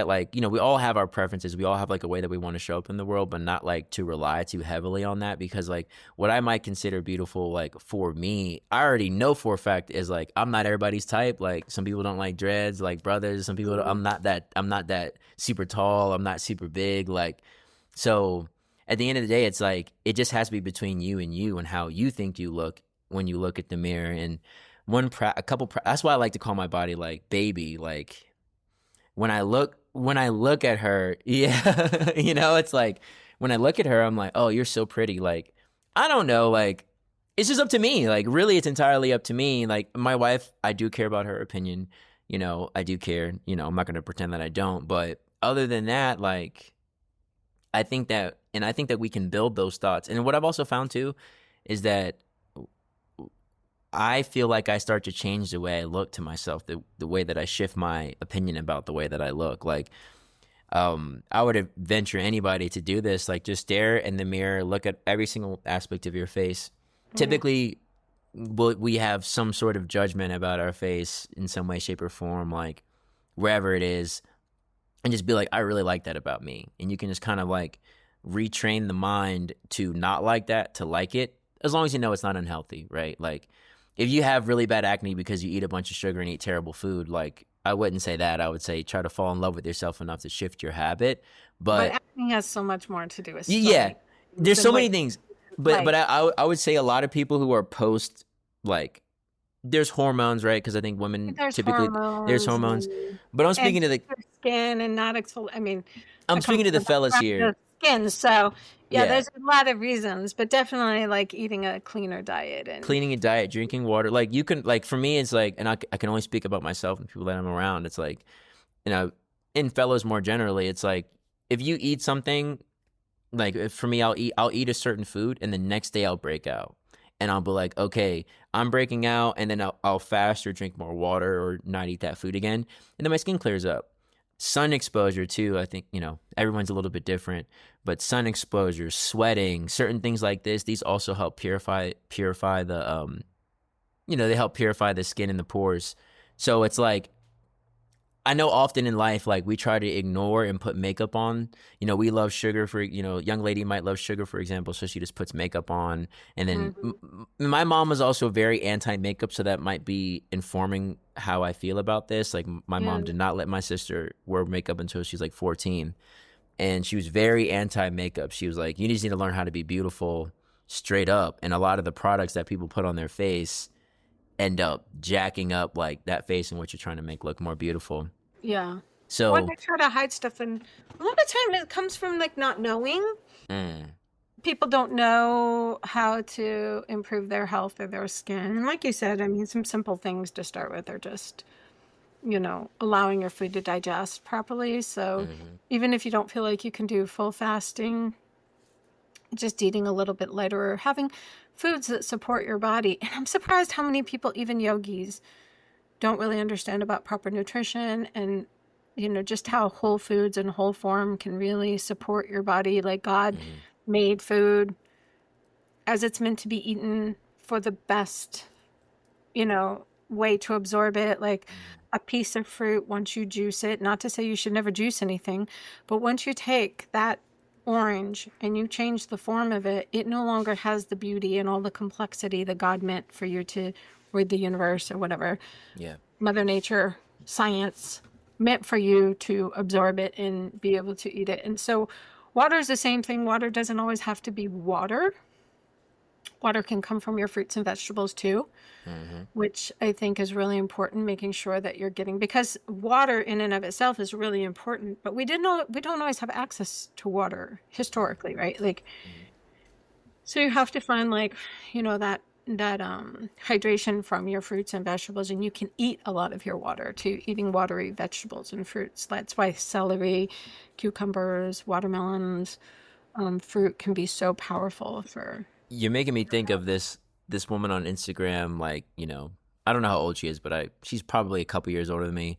S1: like, we all have our preferences. We all have like a way that we want to show up in the world, but not like to rely too heavily on that, because like what I might consider beautiful, like for me, I already know for a fact is like, I'm not everybody's type. Like some people don't like dreads, like brothers. Some people, I'm not that super tall. I'm not super big. Like, so at the end of the day, it's like, it just has to be between you and how you think you look when you look at the mirror. And that's why I like to call my body like baby. Like, when I look at her, yeah, it's like when I look at her, I'm like, oh, you're so pretty. Like, I don't know, like, it's just up to me. Like, really, it's entirely up to me. Like, my wife, I do care about her opinion. I do care. I'm not going to pretend that I don't. But other than that, like, I think that we can build those thoughts. And what I've also found too is that I feel like I start to change the way I look to myself, the way that I shift my opinion about the way that I look. Like, I would venture anybody to do this. Like, just stare in the mirror, look at every single aspect of your face. Mm-hmm. Typically, we have some sort of judgment about our face in some way, shape, or form, like wherever it is, and just be like, I really like that about me. And you can just kind of like retrain the mind to not like that, to like it, as long as you know it's not unhealthy, right? Like, if you have really bad acne because you eat a bunch of sugar and eat terrible food, like, I wouldn't say that. I would say try to fall in love with yourself enough to shift your habit. But
S2: acne has so much more to do with
S1: there's so many things. But I would say a lot of people who are post, like, there's hormones, right? Because I think women typically there's hormones. But I'm speaking to the
S2: skin and not exfoliate. I mean,
S1: I'm speaking to the fellas here.
S2: Skin, so yeah, there's a lot of reasons, but definitely like eating a cleaner diet and
S1: cleaning a diet, drinking water. Like, you can, like, for me, it's like, and I can only speak about myself and people that I'm around. It's like, in fellows more generally, it's like, if you eat something, like, for me, I'll eat a certain food and the next day I'll break out. And I'll be like, okay, I'm breaking out, and then I'll fast or drink more water or not eat that food again. And then my skin clears up. Sun exposure too, I think, everyone's a little bit different, but sun exposure, sweating, certain things like this, these also help purify the, they help purify the skin and the pores. So it's like, I know often in life, like, we try to ignore and put makeup on. We love sugar for, young lady might love sugar, for example, so she just puts makeup on. And then my mom was also very anti-makeup, so that might be informing how I feel about this. Like, my mom did not let my sister wear makeup until she was like 14. And she was very anti-makeup. She was like, you just need to learn how to be beautiful straight up. And a lot of the products that people put on their face end up jacking up like that face and what you're trying to make look more beautiful.
S2: Yeah.
S1: So
S2: when they try to hide stuff, and a lot of time it comes from like not knowing. People don't know how to improve their health or their skin. And like you said, I mean, some simple things to start with are just allowing your food to digest properly. So even if you don't feel like you can do full fasting, just eating a little bit lighter or having foods that support your body. And I'm surprised how many people, even yogis, don't really understand about proper nutrition and, just how whole foods and whole form can really support your body. Like God made food as it's meant to be eaten for the best, way to absorb it. Like a piece of fruit, once you juice it, not to say you should never juice anything, but once you take that orange and you change the form of it, it no longer has the beauty and all the complexity that God meant for you to, or the universe or whatever.
S1: Yeah.
S2: Mother Nature, science meant for you to absorb it and be able to eat it. And so water is the same thing. Water doesn't always have to be water. Water can come from your fruits and vegetables too, which I think is really important, making sure that you're getting, because water in and of itself is really important, but we don't always have access to water historically, right? Like, so you have to find that hydration from your fruits and vegetables, and you can eat a lot of your water to eating watery vegetables and fruits. That's why celery, cucumbers, watermelons, fruit can be so powerful for.
S1: You're making me think of this woman on Instagram, like, I don't know how old she is, but she's probably a couple years older than me,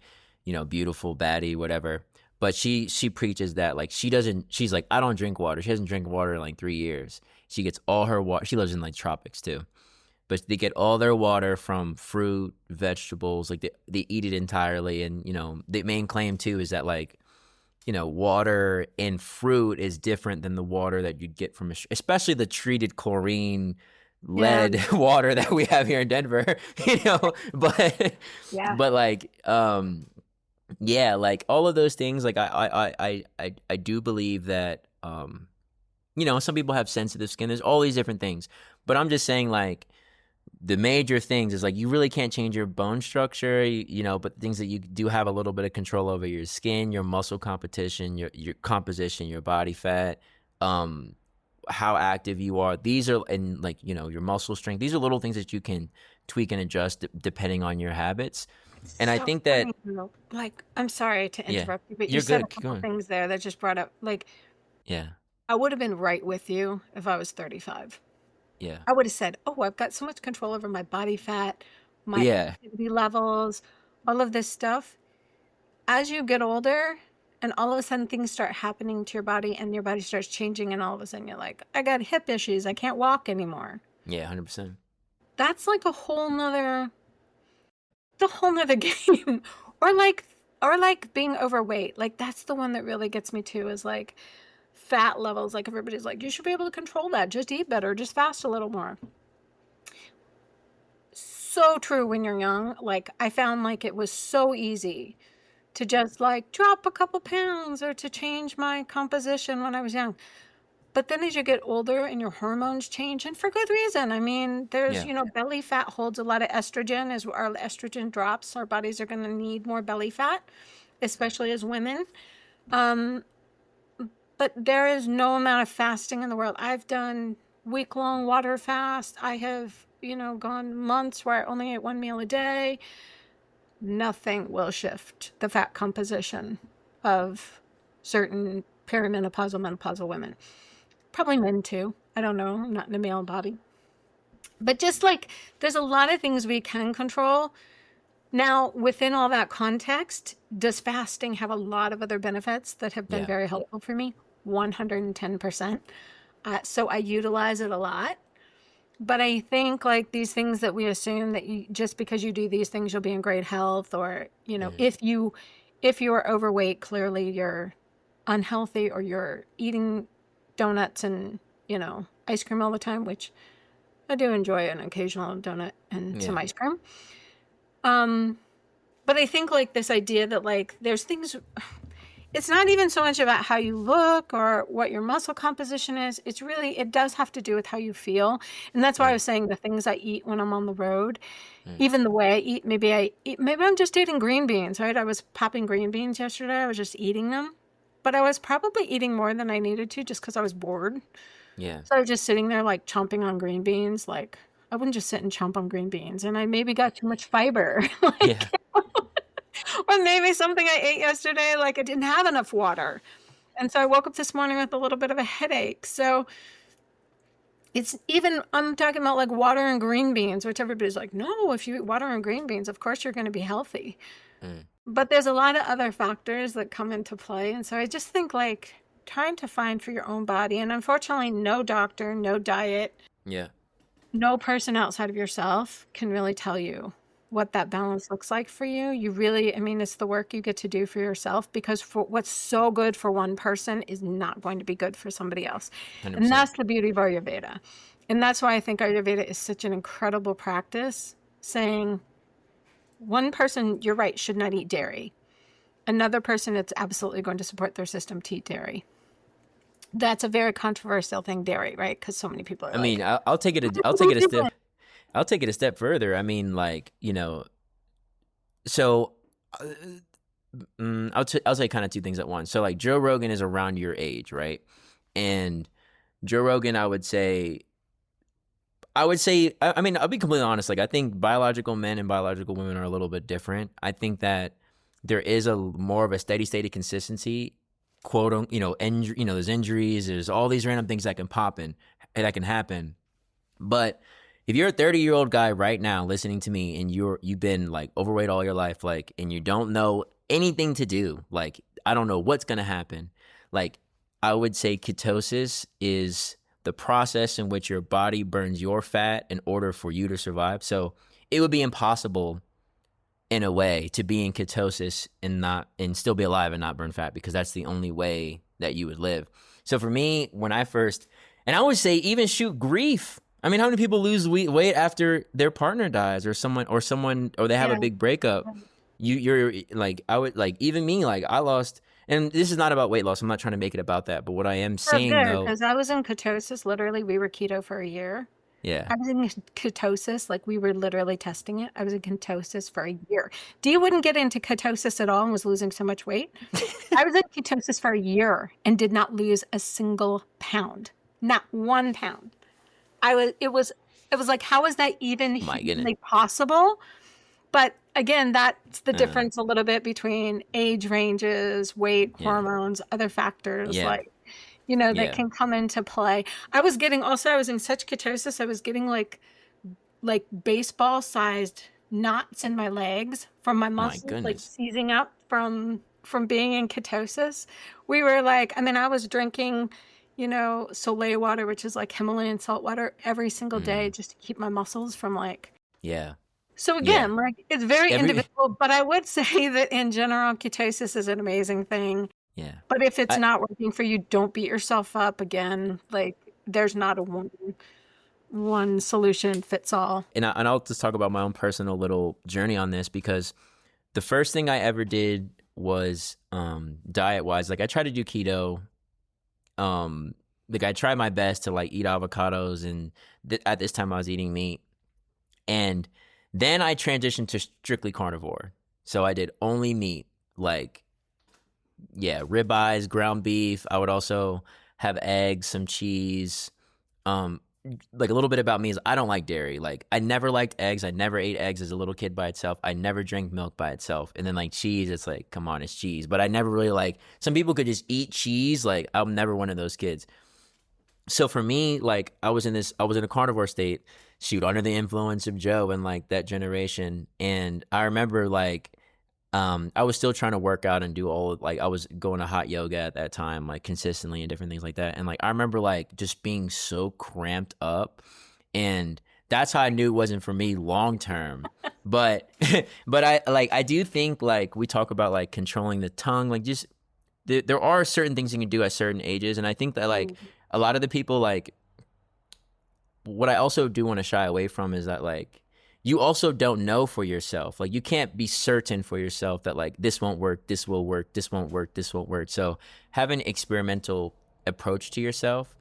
S1: beautiful, baddie, whatever. But she preaches that, like, she's like, I don't drink water. She hasn't drank water in like 3 years. She gets all her water. She lives in like tropics too. But they get all their water from fruit, vegetables, like they eat it entirely. And, the main claim too is that, like, water in fruit is different than the water that you'd get from, especially the treated chlorine lead water that we have here in Denver, but, but like, like all of those things, like I do believe that, some people have sensitive skin. There's all these different things, but I'm just saying, like, the major things is, like, you really can't change your bone structure, but things that you do have a little bit of control over: your skin, your muscle competition, your composition, your body fat, how active you are. These are, and like, your muscle strength. These are little things that you can tweak and adjust depending on your habits. And I think that,
S2: like, I'm sorry to interrupt you, but you said a couple things there that just brought up, like, I would have been right with you if I was 35.
S1: Yeah.
S2: I would have said, oh, I've got so much control over my body fat, my activity levels, all of this stuff. As you get older and all of a sudden things start happening to your body and your body starts changing, and all of a sudden you're like, I got hip issues. I can't walk anymore.
S1: Yeah, 100%.
S2: That's like a whole nother game. Or like being overweight. Like, that's the one that really gets me too, is like fat levels. Like, everybody's like, you should be able to control that. Just eat better. Just fast a little more. So true when you're young. Like, I found like it was so easy to just like drop a couple pounds or to change my composition when I was young. But then as you get older and your hormones change, and for good reason. I mean, there's, belly fat holds a lot of estrogen. As our estrogen drops, our bodies are going to need more belly fat, especially as women. But there is no amount of fasting in the world. I've done week-long water fast. I have, gone months where I only ate one meal a day. Nothing will shift the fat composition of certain perimenopausal, menopausal women. Probably men too. I don't know. I'm not in a male body. But just like, there's a lot of things we can control. Now, within all that context, does fasting have a lot of other benefits that have been very helpful for me? 110%. So I utilize it a lot. But I think, like, these things that we assume that just because you do these things, you'll be in great health, or, if you are overweight, clearly you're unhealthy, or you're eating donuts and, ice cream all the time, which I do enjoy an occasional donut and some ice cream. But I think, like, this idea that, like, there's things, it's not even so much about how you look or what your muscle composition is. It's really, it does have to do with how you feel. And that's why I was saying the things I eat when I'm on the road, even the way I eat, maybe I'm just eating green beans, right? I was popping green beans yesterday. I was just eating them, but I was probably eating more than I needed to just because I was bored.
S1: Yeah.
S2: So I was just sitting there, like, chomping on green beans. Like, I wouldn't just sit and chomp on green beans. And I maybe got too much fiber. Or maybe something I ate yesterday, like I didn't have enough water. And so I woke up this morning with a little bit of a headache. So it's even, I'm talking about like water and green beans, which everybody's like, no, if you eat water and green beans, of course you're going to be healthy. But there's a lot of other factors that come into play. And so I just think like trying to find for your own body. And unfortunately, no doctor, no diet, no person outside of yourself can really tell you what that balance looks like for you. You really, I mean, it's the work you get to do for yourself, because for what's so good for one person is not going to be good for somebody else.
S1: 100%.
S2: And that's the beauty of Ayurveda. And that's why I think Ayurveda is such an incredible practice, saying one person, you're right, should not eat dairy. Another person, it's absolutely going to support their system to eat dairy. That's a very controversial thing, dairy, right? Because so many people are
S1: mean, I'll take it a step. I'll take it a step further. I mean, like, you know, so I'll say kind of two things at once. So like Joe Rogan is around your age, right? And Joe Rogan, I would say, I mean, I'll be completely honest. Like, I think biological men and biological women are a little bit different. I think that there is a more of a steady state of consistency, there's injuries, there's all these random things that can that can happen. But if you're a 30-year-old guy right now listening to me and you've been like overweight all your life, like, and you don't know anything to do, like, I don't know what's going to happen. Like, I would say ketosis is the process in which your body burns your fat in order for you to survive. So it would be impossible in a way to be in ketosis and still be alive and not burn fat, because that's the only way that you would live. So for me, when I first, and I would say even grief. I mean, how many people lose weight after their partner dies or they have a big breakup? You're like, I would like, even me, like I lost, and this is not about weight loss. I'm not trying to make it about that. But what I am saying though,
S2: because I was in ketosis, literally we were keto for a year.
S1: Yeah.
S2: I was in ketosis, like we were literally testing it. I was in ketosis for a year. Dee wouldn't get into ketosis at all and was losing so much weight. I was in ketosis for a year and did not lose a single pound. Not 1 pound. It was like, how is that even humanly possible? But again, that's the difference a little bit between age ranges, weight, hormones, other factors that can come into play. I was in such ketosis, I was getting like baseball sized knots in my legs from my muscles, like seizing up from being in ketosis. We were like, I mean, I was drinking Soleil water, which is like Himalayan salt water, every single day just to keep my muscles from like.
S1: Yeah.
S2: So again, like it's very individual, but I would say that in general, ketosis is an amazing thing.
S1: Yeah.
S2: But if it's not working for you, don't beat yourself up. Again, like there's not a one solution fits all.
S1: And I'll just talk about my own personal little journey on this, because the first thing I ever did was diet wise, like I tried to do keto. Like I tried my best to like eat avocados, and at this time I was eating meat, and then I transitioned to strictly carnivore. So I did only meat, like ribeyes, ground beef. I would also have eggs, some cheese. Like a little bit about me is I don't like dairy. Like I never liked eggs. I never ate eggs as a little kid by itself. I never drank milk by itself. And then like cheese, it's like, come on, it's cheese. But I never really like, some people could just eat cheese. Like I'm never one of those kids. So for me, like I was in a carnivore state, under the influence of Joe and like that generation. And I remember like, I was still trying to work out and do I was going to hot yoga at that time, like consistently and different things like that. And like, I remember like just being so cramped up, and that's how I knew it wasn't for me long-term. but I do think like we talk about like controlling the tongue, like just there are certain things you can do at certain ages. And I think that like a lot of the people, like what I also do want to shy away from is that like, you also don't know for yourself. Like you can't be certain for yourself that like this won't work, this will work, this won't work, this won't work. So have an experimental approach to yourself.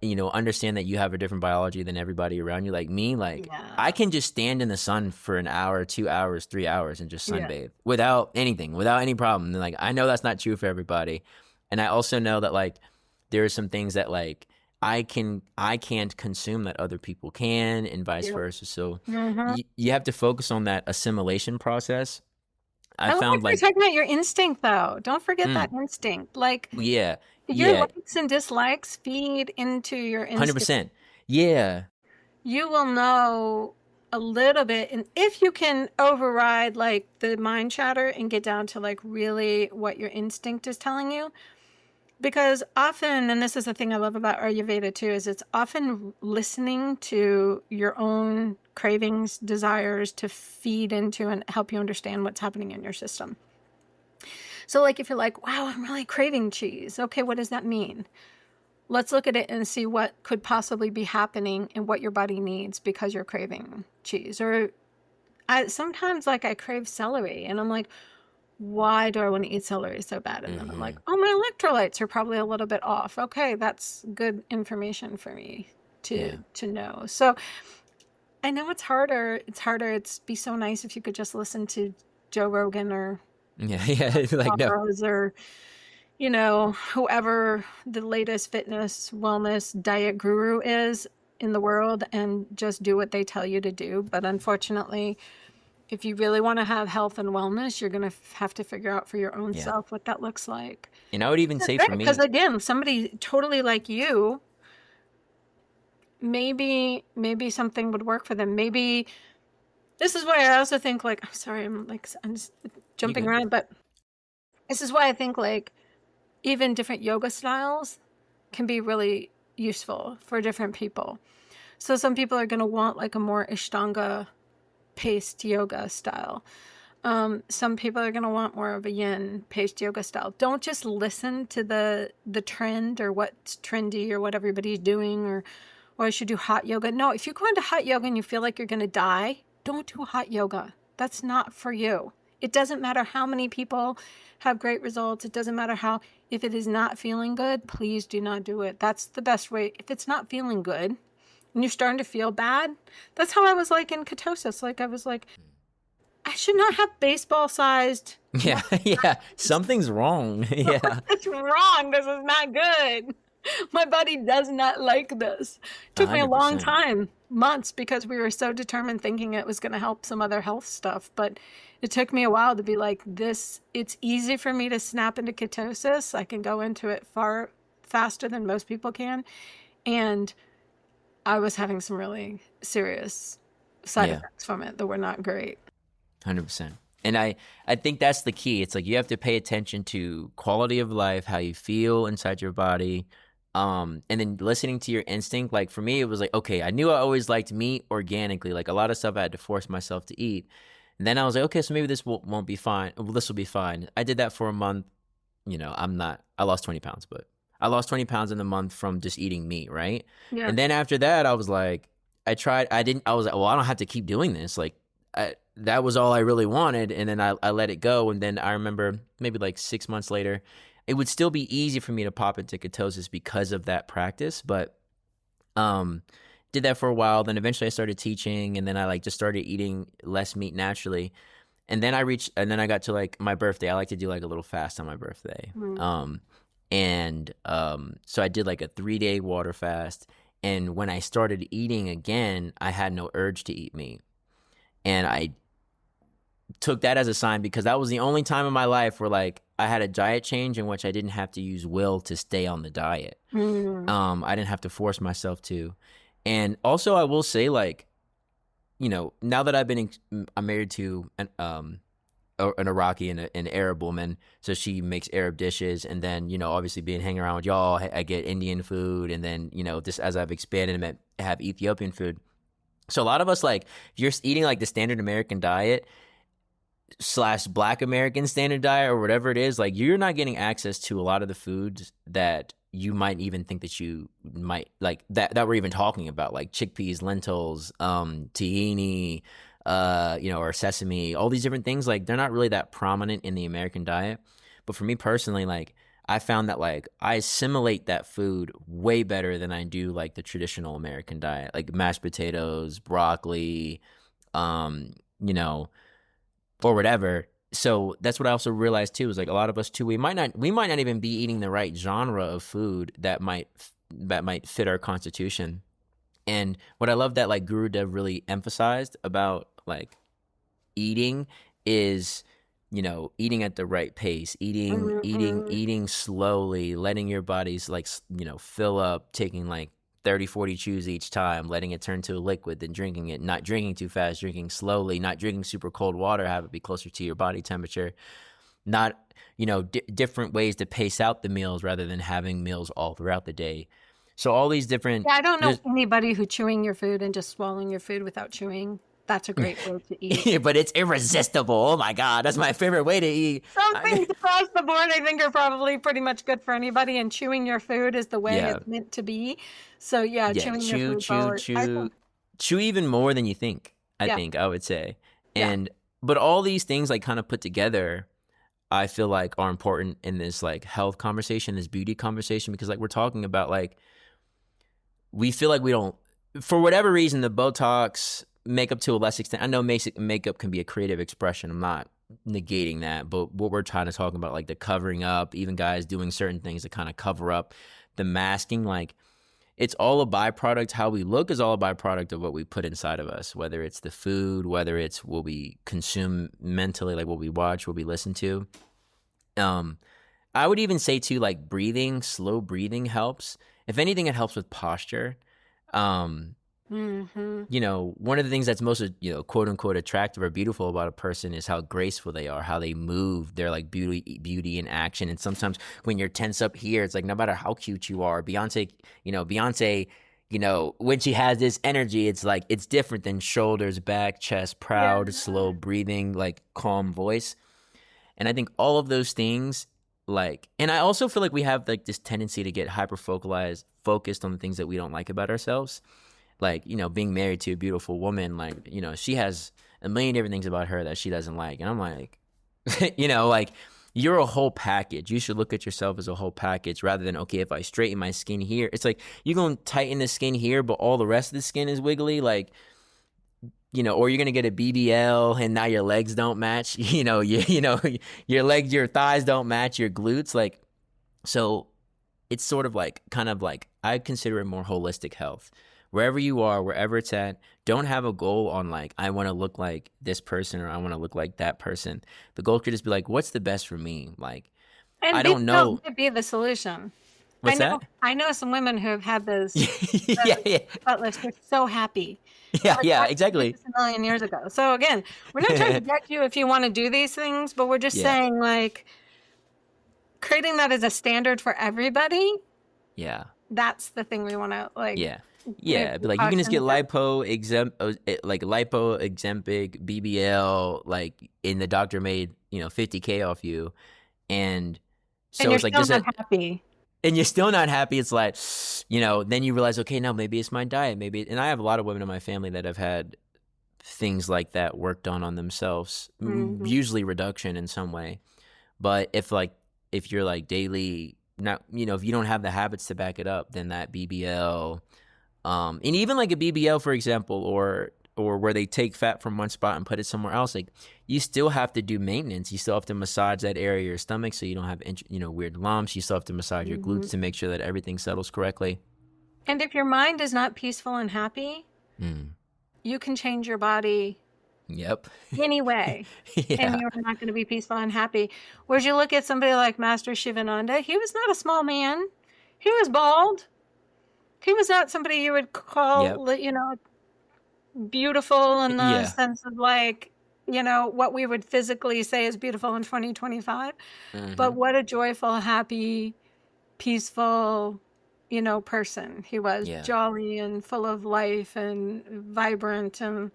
S1: Understand that you have a different biology than everybody around you. Like me, like I can just stand in the sun for an hour, 2 hours, 3 hours and just sunbathe without anything, without any problem. And like I know that's not true for everybody. And I also know that like there are some things that like I can't consume that other people can, and vice versa. So you have to focus on that assimilation process. I
S2: I love
S1: found
S2: you're
S1: like,
S2: talking about your instinct, though. Don't forget that
S1: mm,
S2: instinct. Like,
S1: yeah,
S2: your
S1: yeah,
S2: likes and dislikes feed into your instinct.
S1: 100%. Yeah.
S2: You will know a little bit, and if you can override like the mind chatter and get down to like really what your instinct is telling you, because often, and this is the thing I love about Ayurveda too, is it's often listening to your own cravings, desires to feed into and help you understand what's happening in your system. So like if you're like, wow, I'm really craving cheese, okay, what does that mean? Let's look at it and see what could possibly be happening and what your body needs because you're craving cheese. Or sometimes like I crave celery and I'm like, why do I want to eat celery so bad? And then I'm like, oh, my electrolytes are probably a little bit off. Okay, that's good information for me
S1: Yeah.
S2: to know. So I know it's harder. It's harder. It's be so nice if you could just listen to Joe Rogan or
S1: Yeah. Yeah. Like, no.
S2: Charles or whoever the latest fitness, wellness, diet guru is in the world and just do what they tell you to do. But unfortunately, if you really want to have health and wellness, you're going to have to figure out for your own
S1: Yeah.
S2: self what that looks like.
S1: And I would even say for
S2: Because
S1: me,
S2: again, somebody totally like you, maybe something would work for them. Maybe this is why I also think like, I'm sorry, I'm just
S1: you
S2: jumping
S1: good.
S2: around, but this is why I think like even different yoga styles can be really useful for different people. So some people are going to want like a more Ashtanga paced yoga style. Some people are going to want more of a yin paced yoga style. Don't just listen to the trend or what's trendy or what everybody's doing or I should do hot yoga. No, if you go into hot yoga and you feel like you're going to die, don't do hot yoga. That's not for you. It doesn't matter how many people have great results. It doesn't matter how, if it is not feeling good, please do not do it. That's the best way. If it's not feeling good and you're starting to feel bad, that's how I was like in ketosis. Like I was like, I should not have baseball sized.
S1: Yeah. Yeah. Something's wrong. Yeah.
S2: It's wrong. This is not good. My body does not like this. It took me a long
S1: 100%.
S2: time, months, because we were so determined thinking it was going to help some other health stuff. But it took me a while to be like, this, it's easy for me to snap into ketosis. I can go into it far faster than most people can. And I was having some really serious side effects from it that were not great.
S1: 100%. And I think that's the key. It's like you have to pay attention to quality of life, how you feel inside your body, and then listening to your instinct. Like for me, it was like, okay, I knew I always liked meat organically. Like a lot of stuff I had to force myself to eat. And then I was like, okay, so maybe this won't be fine. Well, this will be fine. I did that for a month. I lost 20 pounds, but I lost 20 pounds in a month from just eating meat, right?
S2: Yeah.
S1: And then after that, I was like, I was like, well, I don't have to keep doing this. Like, that was all I really wanted. And then I let it go. And then I remember maybe like 6 months later, it would still be easy for me to pop into ketosis because of that practice. But did that for a while. Then eventually I started teaching, and then I like just started eating less meat naturally. And then I got to like my birthday. I like to do like a little fast on my birthday. So I did like a 3-day water fast. And when I started eating again, I had no urge to eat meat. And I took that as a sign, because that was the only time in my life where like I had a diet change in which I didn't have to use will to stay on the diet. I didn't have to force myself to. And also I will say, like, now that I'm married to an Iraqi and an Arab woman, so she makes Arab dishes, and then obviously hanging around with y'all, I get Indian food, and then just as I've expanded, I have Ethiopian food. So a lot of us, like, if you're eating like the standard American diet / Black American standard diet or whatever it is, like you're not getting access to a lot of the foods that you might even think that you might like, that we're even talking about, like chickpeas, lentils, tahini, or sesame, all these different things. Like they're not really that prominent in the American diet. But for me personally, like I found that like I assimilate that food way better than I do like the traditional American diet, like mashed potatoes, broccoli, or whatever. So that's what I also realized too, is like a lot of us too, we might not even be eating the right genre of food that might fit our constitution. And what I love that like Guru Dev really emphasized about like eating is eating at the right pace, eating slowly, letting your body's like, fill up, taking like 30, 40 chews each time, letting it turn to a liquid, then drinking it, not drinking too fast, drinking slowly, not drinking super cold water, have it be closer to your body temperature, not, different ways to pace out the meals rather than having meals all throughout the day. So all these different.
S2: Yeah, I don't know anybody who chewing your food and just swallowing your food without chewing. That's a great way to eat.
S1: But it's irresistible. Oh my God, that's my favorite way to eat.
S2: Some things across the board I think are probably pretty much good for anybody, and chewing your food is the way it's meant to be. So chewing your food.
S1: Chew even more than you think, I think, I would say. But all these things like kind of put together, I feel like are important in this like health conversation, this beauty conversation, because like we're talking about like, we feel like we don't, for whatever reason, the Botox, makeup to a less extent. I know makeup can be a creative expression. I'm not negating that, but what we're trying to talk about, like the covering up, even guys doing certain things to kind of cover up the masking, like it's all a byproduct. How we look is all a byproduct of what we put inside of us, whether it's the food, whether it's what we consume mentally, like what we watch, what we listen to. I would even say too, like slow breathing helps. If anything, it helps with posture. One of the things that's most, quote unquote attractive or beautiful about a person is how graceful they are, how they move. They're like beauty in action. And sometimes when you're tense up here, it's like no matter how cute you are, Beyonce, when she has this energy, it's like it's different than shoulders, back, chest, proud, slow breathing, like calm voice. And I think all of those things, and I also feel like we have like this tendency to get focused on the things that we don't like about ourselves. Like, being married to a beautiful woman, like, she has a million different things about her that she doesn't like. And I'm like, like you're a whole package. You should look at yourself as a whole package rather than, okay, if I straighten my skin here, it's like you're going to tighten the skin here, but all the rest of the skin is wiggly. Like, or you're going to get a BBL and now your legs don't match, your legs, your thighs don't match your glutes. Like, so it's sort of like, kind of like, I consider it more holistic health. Wherever you are, wherever it's at, don't have a goal on like, I want to look like this person or I want to look like that person. The goal could just be like, what's the best for me? Like,
S2: and
S1: I don't know.
S2: Might be the solution.
S1: What's that?
S2: I know some women who have had this. Butt lifts. They're so happy.
S1: Yeah, exactly.
S2: A million years ago. So again, we're not trying to get you if you want to do these things, but we're just saying like, creating that as a standard for everybody.
S1: Yeah.
S2: That's the thing we want to like.
S1: Yeah, but like you can just get lipo exempic BBL, like in the doctor made $50K off you, and so
S2: you're
S1: it's like
S2: still not happy,
S1: and you're still not happy. It's like then you realize, okay, now maybe it's my diet, and I have a lot of women in my family that have had things like that worked on themselves, usually reduction in some way, but if you're like daily, not if you don't have the habits to back it up, then that BBL. And even like a BBL, for example, or where they take fat from one spot and put it somewhere else, like you still have to do maintenance. You still have to massage that area of your stomach so you don't have weird lumps. You still have to massage your glutes to make sure that everything settles correctly.
S2: And if your mind is not peaceful and happy, you can change your body.
S1: Yep.
S2: Anyway, and you're not going to be peaceful and happy. Whereas you look at somebody like Master Shivananda, he was not a small man. He was bald. He was not somebody you would call, beautiful in the sense of like, what we would physically say is beautiful in 2025. But what a joyful, happy, peaceful, person he was. Jolly and full of life and vibrant and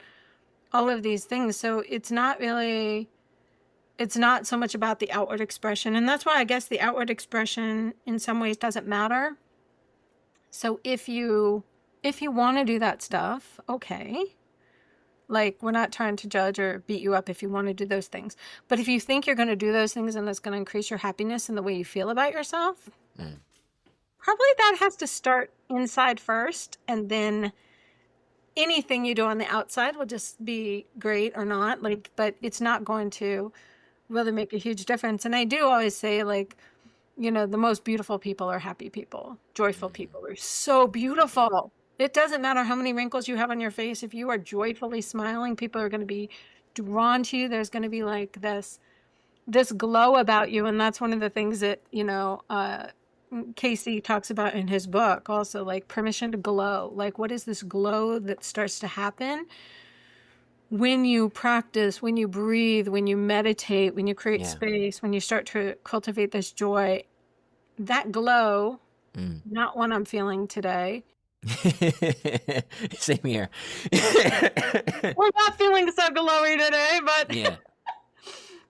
S2: all of these things. So it's not so much about the outward expression. And that's why I guess the outward expression in some ways doesn't matter. So if you want to do that stuff, okay. Like, we're not trying to judge or beat you up if you want to do those things. But if you think you're going to do those things and that's going to increase your happiness and the way you feel about yourself, probably that has to start inside first. And then anything you do on the outside will just be great or not. Like, but it's not going to really make a huge difference. And I do always say, like, the most beautiful people are happy people. Joyful people are so beautiful. It doesn't matter how many wrinkles you have on your face. If you are joyfully smiling, people are going to be drawn to you. There's going to be like this this glow about you. And that's one of the things that, Casey talks about in his book also, like permission to glow. Like, what is this glow that starts to happen when you practice, when you breathe, when you meditate, when you create space, when you start to cultivate this joy? That glow, not one I'm feeling today.
S1: Same here.
S2: We're not feeling so glowy today, but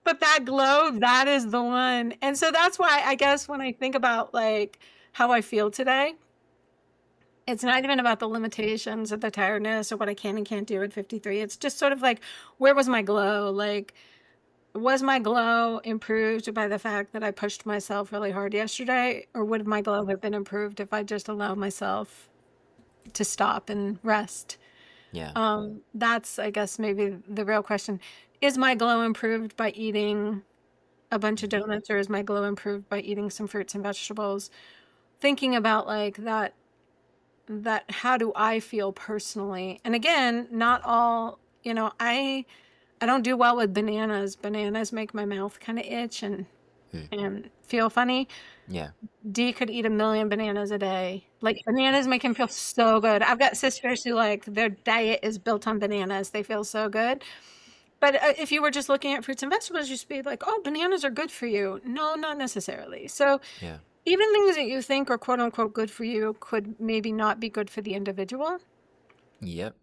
S2: but that glow, that is the one. And so that's why I guess when I think about like how I feel today, it's not even about the limitations or the tiredness or what I can and can't do at 53. It's just sort of like, where was my glow? Like, was my glow improved by the fact that I pushed myself really hard yesterday? Or would my glow have been improved if I just allowed myself to stop and rest?
S1: Yeah.
S2: That's, I guess, maybe the real question. Is my glow improved by eating a bunch of donuts, or is my glow improved by eating some fruits and vegetables? Thinking about like that how do I feel personally? And again, not all, I don't do well with bananas. Bananas make my mouth kind of itch and feel funny.
S1: Yeah.
S2: D could eat 1,000,000 bananas a day. Like, bananas make him feel so good. I've got sisters who like their diet is built on bananas. They feel so good. But if you were just looking at fruits and vegetables, you'd be like, oh, bananas are good for you. No, not necessarily. So even things that you think are quote unquote good for you could maybe not be good for the individual.
S1: Yep.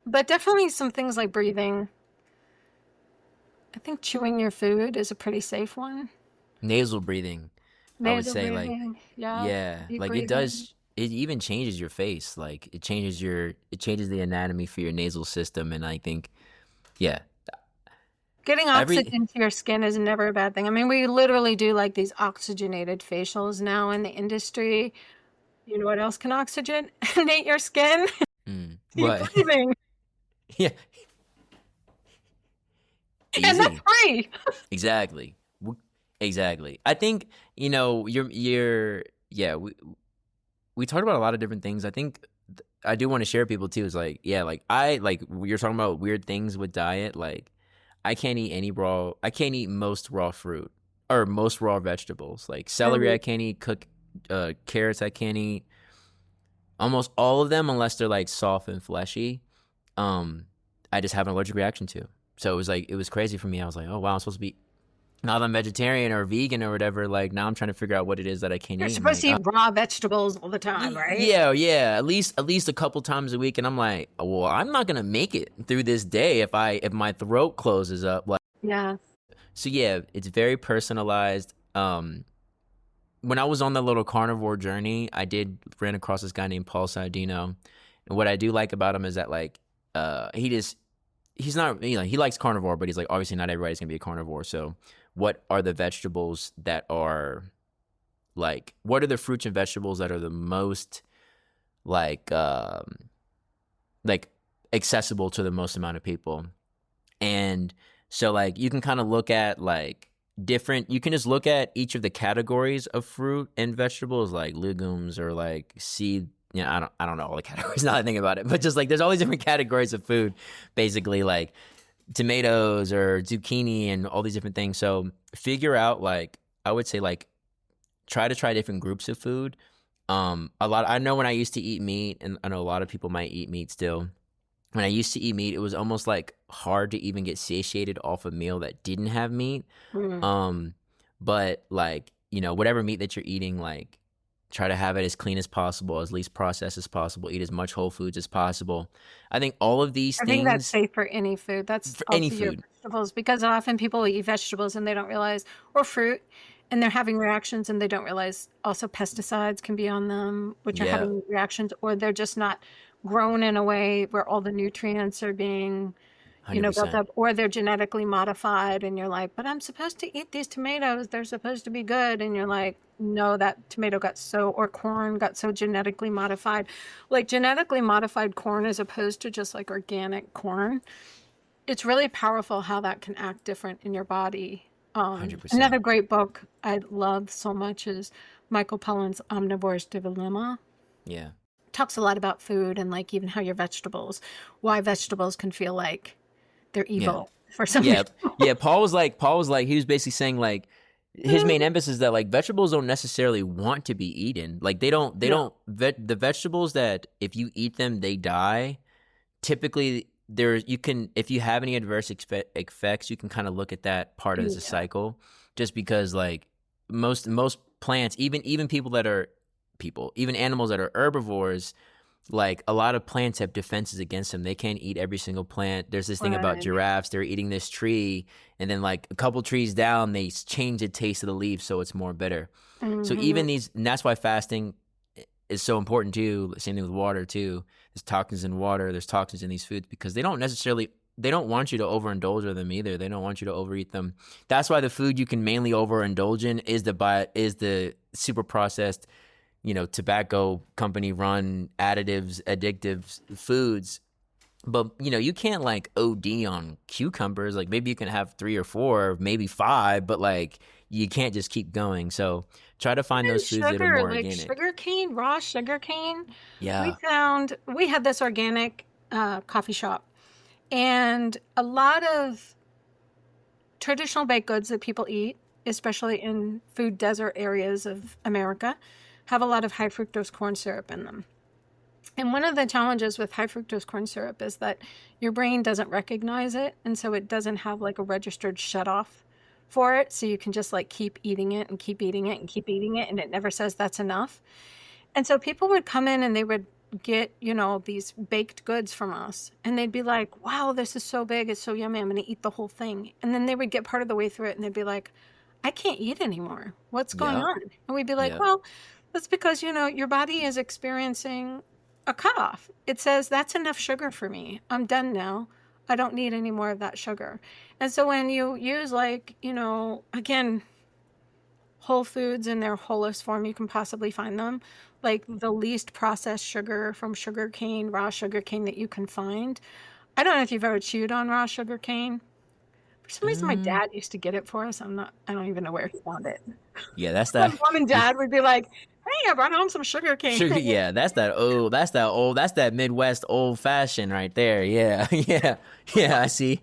S2: But definitely some things like breathing. I think chewing your food is a pretty safe one.
S1: Nasal breathing. I would say
S2: breathing.
S1: like
S2: breathing.
S1: it even changes your face. Like it changes the anatomy for your nasal system. And I think,
S2: getting oxygen to your skin is never a bad thing. I mean, we literally do like these oxygenated facials now in the industry. You know what else can oxygenate your skin?
S1: What?
S2: Breathing.
S1: Yeah.
S2: And that's free.
S1: Exactly. I think, we talked about a lot of different things. I think I do want to share with people too. Is like, you're talking about weird things with diet. Like, I can't eat most raw fruit or most raw vegetables. Like celery, I can't eat. Carrots, I can't eat. Almost all of them, unless they're like soft and fleshy, I just have an allergic reaction to. So it was crazy for me. I was like, oh wow, I'm supposed to be, now that I'm vegetarian or vegan or whatever, like now I'm trying to figure out what it is that I can't eat.
S2: You're supposed to eat raw vegetables all the time, right?
S1: Yeah. At least a couple times a week. And I'm like, well, I'm not gonna make it through this day if my throat closes up. Like, So it's very personalized. When I was on the little carnivore journey, I ran across this guy named Paul Saladino. And what I do like about him is that like he's not, he likes carnivore, but he's like, obviously not everybody's gonna be a carnivore. So what are the vegetables that are like, what are the fruits and vegetables that are the most like accessible to the most amount of people? And so like you can kind of look at like you can just look at each of the categories of fruit and vegetables, like legumes or like seed. I don't know all the categories now that I think about it, but just like there's all these different categories of food, basically like tomatoes or zucchini and all these different things. So figure out I would say try to try different groups of food. I know when I used to eat meat, and I know a lot of people might eat meat still. When I used to eat meat, it was almost like hard to even get satiated off a meal that didn't have meat. But whatever meat that you're eating, try to have it as clean as possible, as least processed as possible, eat as much whole foods as possible. I think all of these things... I think
S2: that's safe for any food. That's for any food. Vegetables, because often people eat vegetables and they don't realize, or fruit, and they're having reactions and they don't realize also pesticides can be on them, which are having reactions, or they're just not grown in a way where all the nutrients are being... built up, or they're genetically modified, and you're like, but I'm supposed to eat these tomatoes. They're supposed to be good. And you're like, no, that tomato or corn got so genetically modified. Like genetically modified corn as opposed to just like organic corn. It's really powerful how that can act different in your body.
S1: 100%.
S2: Another great book I love so much is Michael Pollan's Omnivore's Dilemma.
S1: Yeah.
S2: Talks a lot about food and like even how your vegetables, why vegetables can feel like they're evil. for some
S1: Yeah,
S2: people.
S1: yeah. Paul was like, he was basically saying like, his main emphasis is that like vegetables don't necessarily want to be eaten. Like
S2: No.
S1: the vegetables that if you eat them they die. Typically, you can, if you have any adverse effects, you can kind of look at that part as a
S2: Yeah.
S1: cycle, just because like most plants, even even animals that are herbivores, like a lot of plants have defenses against them. They can't eat every single plant. There's this thing about
S2: Right.
S1: giraffes. They're eating this tree, and then like a couple trees down, they change the taste of the leaf so it's more bitter. So
S2: Hmm.
S1: even these, and that's why fasting is so important too. Same thing with water too. There's toxins in water. There's toxins in these foods because they don't want you to overindulge in them either. They don't want you to overeat them. That's why the food you can mainly overindulge in is the super processed, tobacco company run additives, addictive foods. But you can't like OD on cucumbers. Like maybe you can have 3 or 4, maybe 5, but like you can't just keep going. So try to find
S2: And
S1: those foods that are
S2: sugar,
S1: more
S2: like
S1: organic.
S2: sugar cane, raw sugar cane.
S1: Yeah.
S2: We had this organic coffee shop, and a lot of traditional baked goods that people eat, especially in food desert areas of America, have a lot of high fructose corn syrup in them. And one of the challenges with high fructose corn syrup is that your brain doesn't recognize it. And so it doesn't have like a registered shutoff for it. So you can just like keep eating it and keep eating it and keep eating it. And it never says that's enough. And so people would come in and they would get, these baked goods from us. And they'd be like, wow, this is so big. It's so yummy. I'm going to eat the whole thing. And then they would get part of the way through it and they'd be like, I can't eat anymore. What's going
S1: Yep.
S2: on? And we'd be like,
S1: Yep.
S2: well, that's because, your body is experiencing a cutoff. It says, that's enough sugar for me. I'm done now. I don't need any more of that sugar. And so when you use again, whole foods in their wholest form you can possibly find them, like the least processed sugar from sugar cane, raw sugar cane that you can find. I don't know if you've ever chewed on raw sugar cane. For some reason, my
S1: Mm,
S2: dad used to get it for us. I don't even know where he found it.
S1: yeah, that's
S2: My
S1: that.
S2: mom and dad would be like, hey, I brought home some sugar cane.
S1: Sugar, yeah, that's that Midwest old fashioned right there. Yeah, yeah, yeah. I see.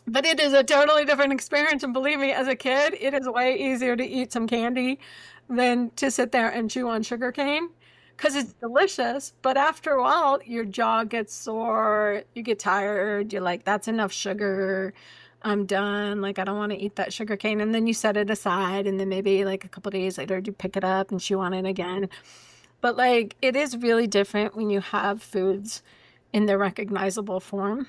S2: But it is a totally different experience. And believe me, as a kid, it is way easier to eat some candy than to sit there and chew on sugar cane because it's delicious. But after a while, your jaw gets sore, you get tired, you're like, that's enough sugar. I'm done. Like, I don't want to eat that sugar cane. And then you set it aside. And then maybe like a couple days later, you pick it up and chew on it again. But like, it is really different when you have foods in their recognizable form.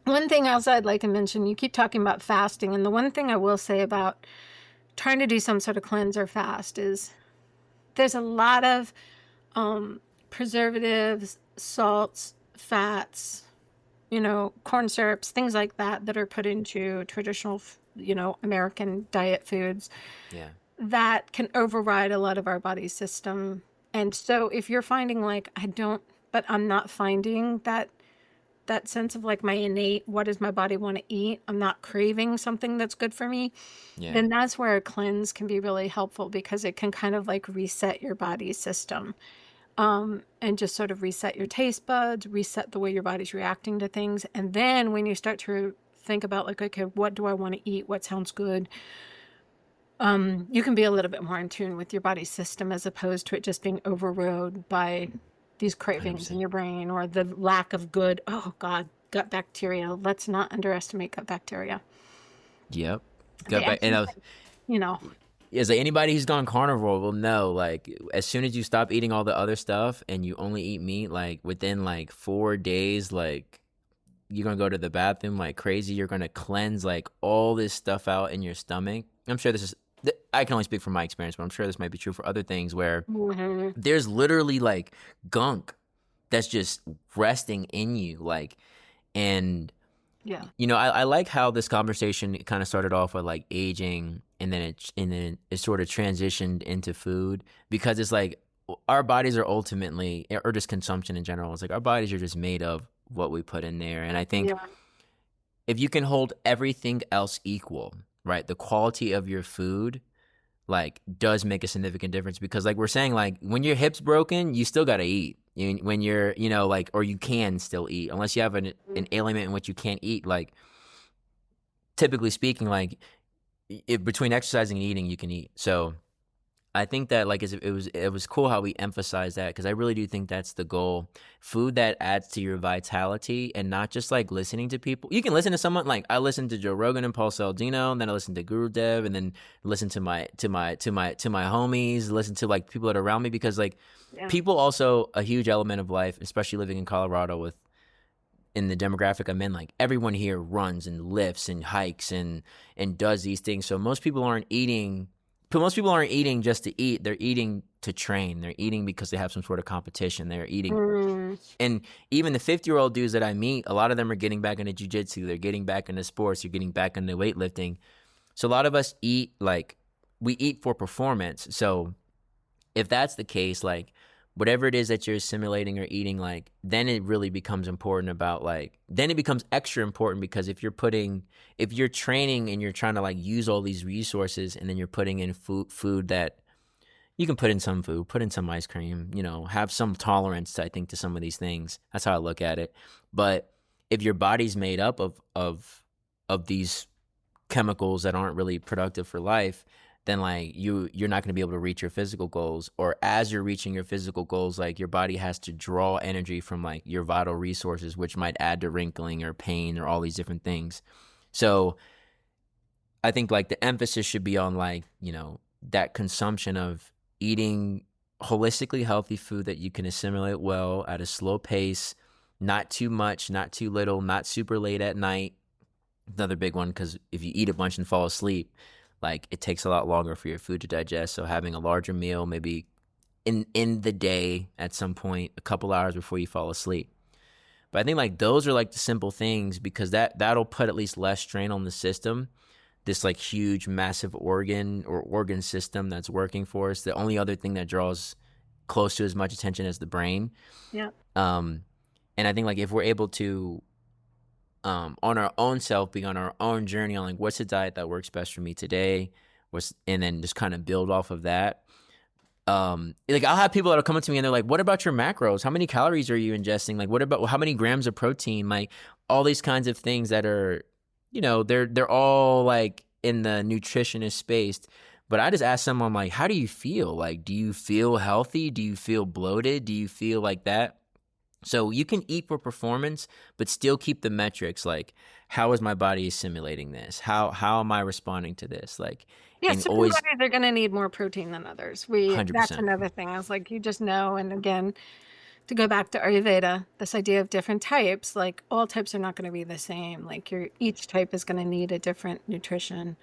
S2: One thing else I'd like to mention, you keep talking about fasting, and the one thing I will say about trying to do some sort of cleanse or fast is there's a lot of preservatives, salts, fats, corn syrups, things like that that are put into traditional, American diet foods
S1: Yeah.
S2: that can override a lot of our body system. And so if you're finding like, but I'm not finding that sense of like my innate, what does my body want to eat? I'm not craving something that's good for me.
S1: Yeah.
S2: Then that's where a cleanse can be really helpful because it can kind of like reset your body system, and just sort of reset your taste buds, reset the way your body's reacting to things. And then when you start to think about like, okay, what do I want to eat? What sounds good? You can be a little bit more in tune with your body's system as opposed to it just being overrode by these cravings in
S1: 100%.
S2: your brain or the lack of good, oh God, gut bacteria. Let's not underestimate gut bacteria.
S1: Yep.
S2: They
S1: Gut back. And
S2: actually, you know,
S1: is like anybody who's gone carnivore will know, like as soon as you stop eating all the other stuff and you only eat meat, like within like 4 days, like you're gonna go to the bathroom like crazy. You're gonna cleanse like all this stuff out in your stomach. I'm sure I can only speak from my experience, but I'm sure this might be true for other things where
S2: mhm,
S1: there's literally like gunk that's just resting in you, like, and
S2: yeah,
S1: I like how this conversation kind of started off with like aging, and then it sort of transitioned into food, because it's like our bodies are ultimately, or just consumption in general, it's like our bodies are just made of what we put in there. And I think
S2: yeah,
S1: if you can hold everything else equal, right, the quality of your food like does make a significant difference, because like we're saying, like when your hip's broken, you still got to eat. When you're, like, or you can still eat, unless you have an ailment in which you can't eat. Like, typically speaking, like, between exercising and eating, you can eat. So I think that, like, it was cool how we emphasized that, because I really do think that's the goal. Food that adds to your vitality, and not just like listening to people. You can listen to someone, like I listened to Joe Rogan and Paul Saladino, and then I listened to Guru Dev, and then listen to my homies, listen to like people that are around me, because like people also a huge element of life, especially living in Colorado in the demographic I'm in. Like, everyone here runs and lifts and hikes and does these things. So most people aren't eating just to eat. They're eating to train. They're eating because they have some sort of competition. They're eating. And even the 50-year-old dudes that I meet, a lot of them are getting back into jiu-jitsu. They're getting back into sports. They're getting back into weightlifting. So a lot of us eat, like, we eat for performance. So if that's the case, like, whatever it is that you're assimilating or eating, like, then it really becomes important about, like, then it becomes extra important, because if you're training and you're trying to, like, use all these resources, and then you're putting in food that you can put in some food, put in some ice cream, have some tolerance, I think, to some of these things. That's how I look at it. But if your body's made up of these chemicals that aren't really productive for life, then, like, you're not going to be able to reach your physical goals. Or as you're reaching your physical goals, like, your body has to draw energy from, like, your vital resources, which might add to wrinkling or pain or all these different things. So I think, like, the emphasis should be on, like, that consumption of eating holistically healthy food that you can assimilate well at a slow pace, not too much, not too little, not super late at night. Another big one, because if you eat a bunch and fall asleep, like, it takes a lot longer for your food to digest. So having a larger meal, maybe in the day at some point, a couple hours before you fall asleep. But I think, like, those are, like, the simple things, because that'll put at least less strain on the system. This, like, huge, massive organ system that's working for us. The only other thing that draws close to as much attention as the brain. Yeah. And I think, like, if we're able to, on our own self, be on our own journey on, like, what's the diet that works best for me today, and then just kind of build off of that. Like, I'll have people that'll come up to me and they're like, what about your macros? How many calories are you ingesting? Like, what about how many grams of protein? Like, all these kinds of things that are, they're all, like, in the nutritionist space. But I just ask someone, like, how do you feel? Like, do you feel healthy? Do you feel bloated? Do you feel like that? So you can eat for performance, but still keep the metrics. Like, how is my body assimilating this? How am I responding to this? Like,
S2: yeah, certain bodies are going to need more protein than others.
S1: 100%.
S2: That's another thing. I was like, you just know. And again, to go back to Ayurveda, this idea of different types, like, all types are not going to be the same. Like, each type is going to need a different nutrition.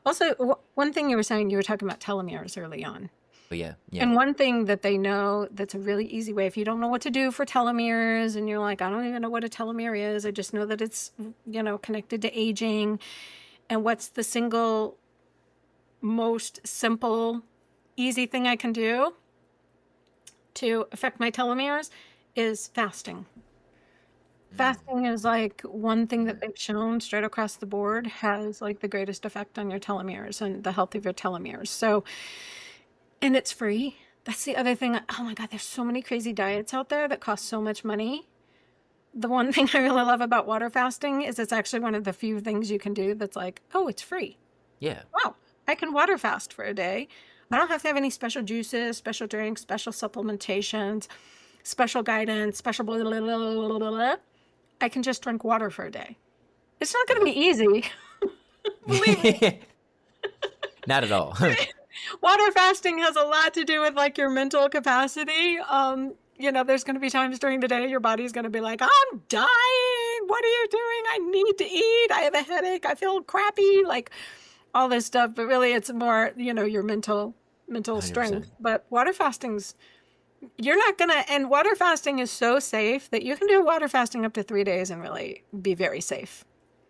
S2: Also, one thing you were saying, you were talking about telomeres early on.
S1: But yeah.
S2: And one thing that they know that's a really easy way, if you don't know what to do for telomeres and you're like, I don't even know what a telomere is, I just know that it's, connected to aging. And what's the single most simple, easy thing I can do to affect my telomeres is fasting. Fasting is, like, one thing that they've shown straight across the board has, like, the greatest effect on your telomeres and the health of your telomeres. So, and it's free. That's the other thing. Oh my God, there's so many crazy diets out there that cost so much money. The one thing I really love about water fasting is it's actually one of the few things you can do that's like, oh, it's free.
S1: Yeah.
S2: Wow, I can water fast for a day. I don't have to have any special juices, special drinks, special supplementations, special guidance, special blah, blah, blah, blah, blah, blah. I can just drink water for a day. It's not going to be easy. Believe me.
S1: Not at all.
S2: Water fasting has a lot to do with, like, your mental capacity. There's going to be times during the day your body's going to be like, I'm dying. What are you doing? I need to eat. I have a headache. I feel crappy. Like, all this stuff. But really, it's more, your mental 100%. Strength. But water fasting's, you're not going to, and water fasting is so safe that you can do water fasting up to 3 days and really be very safe.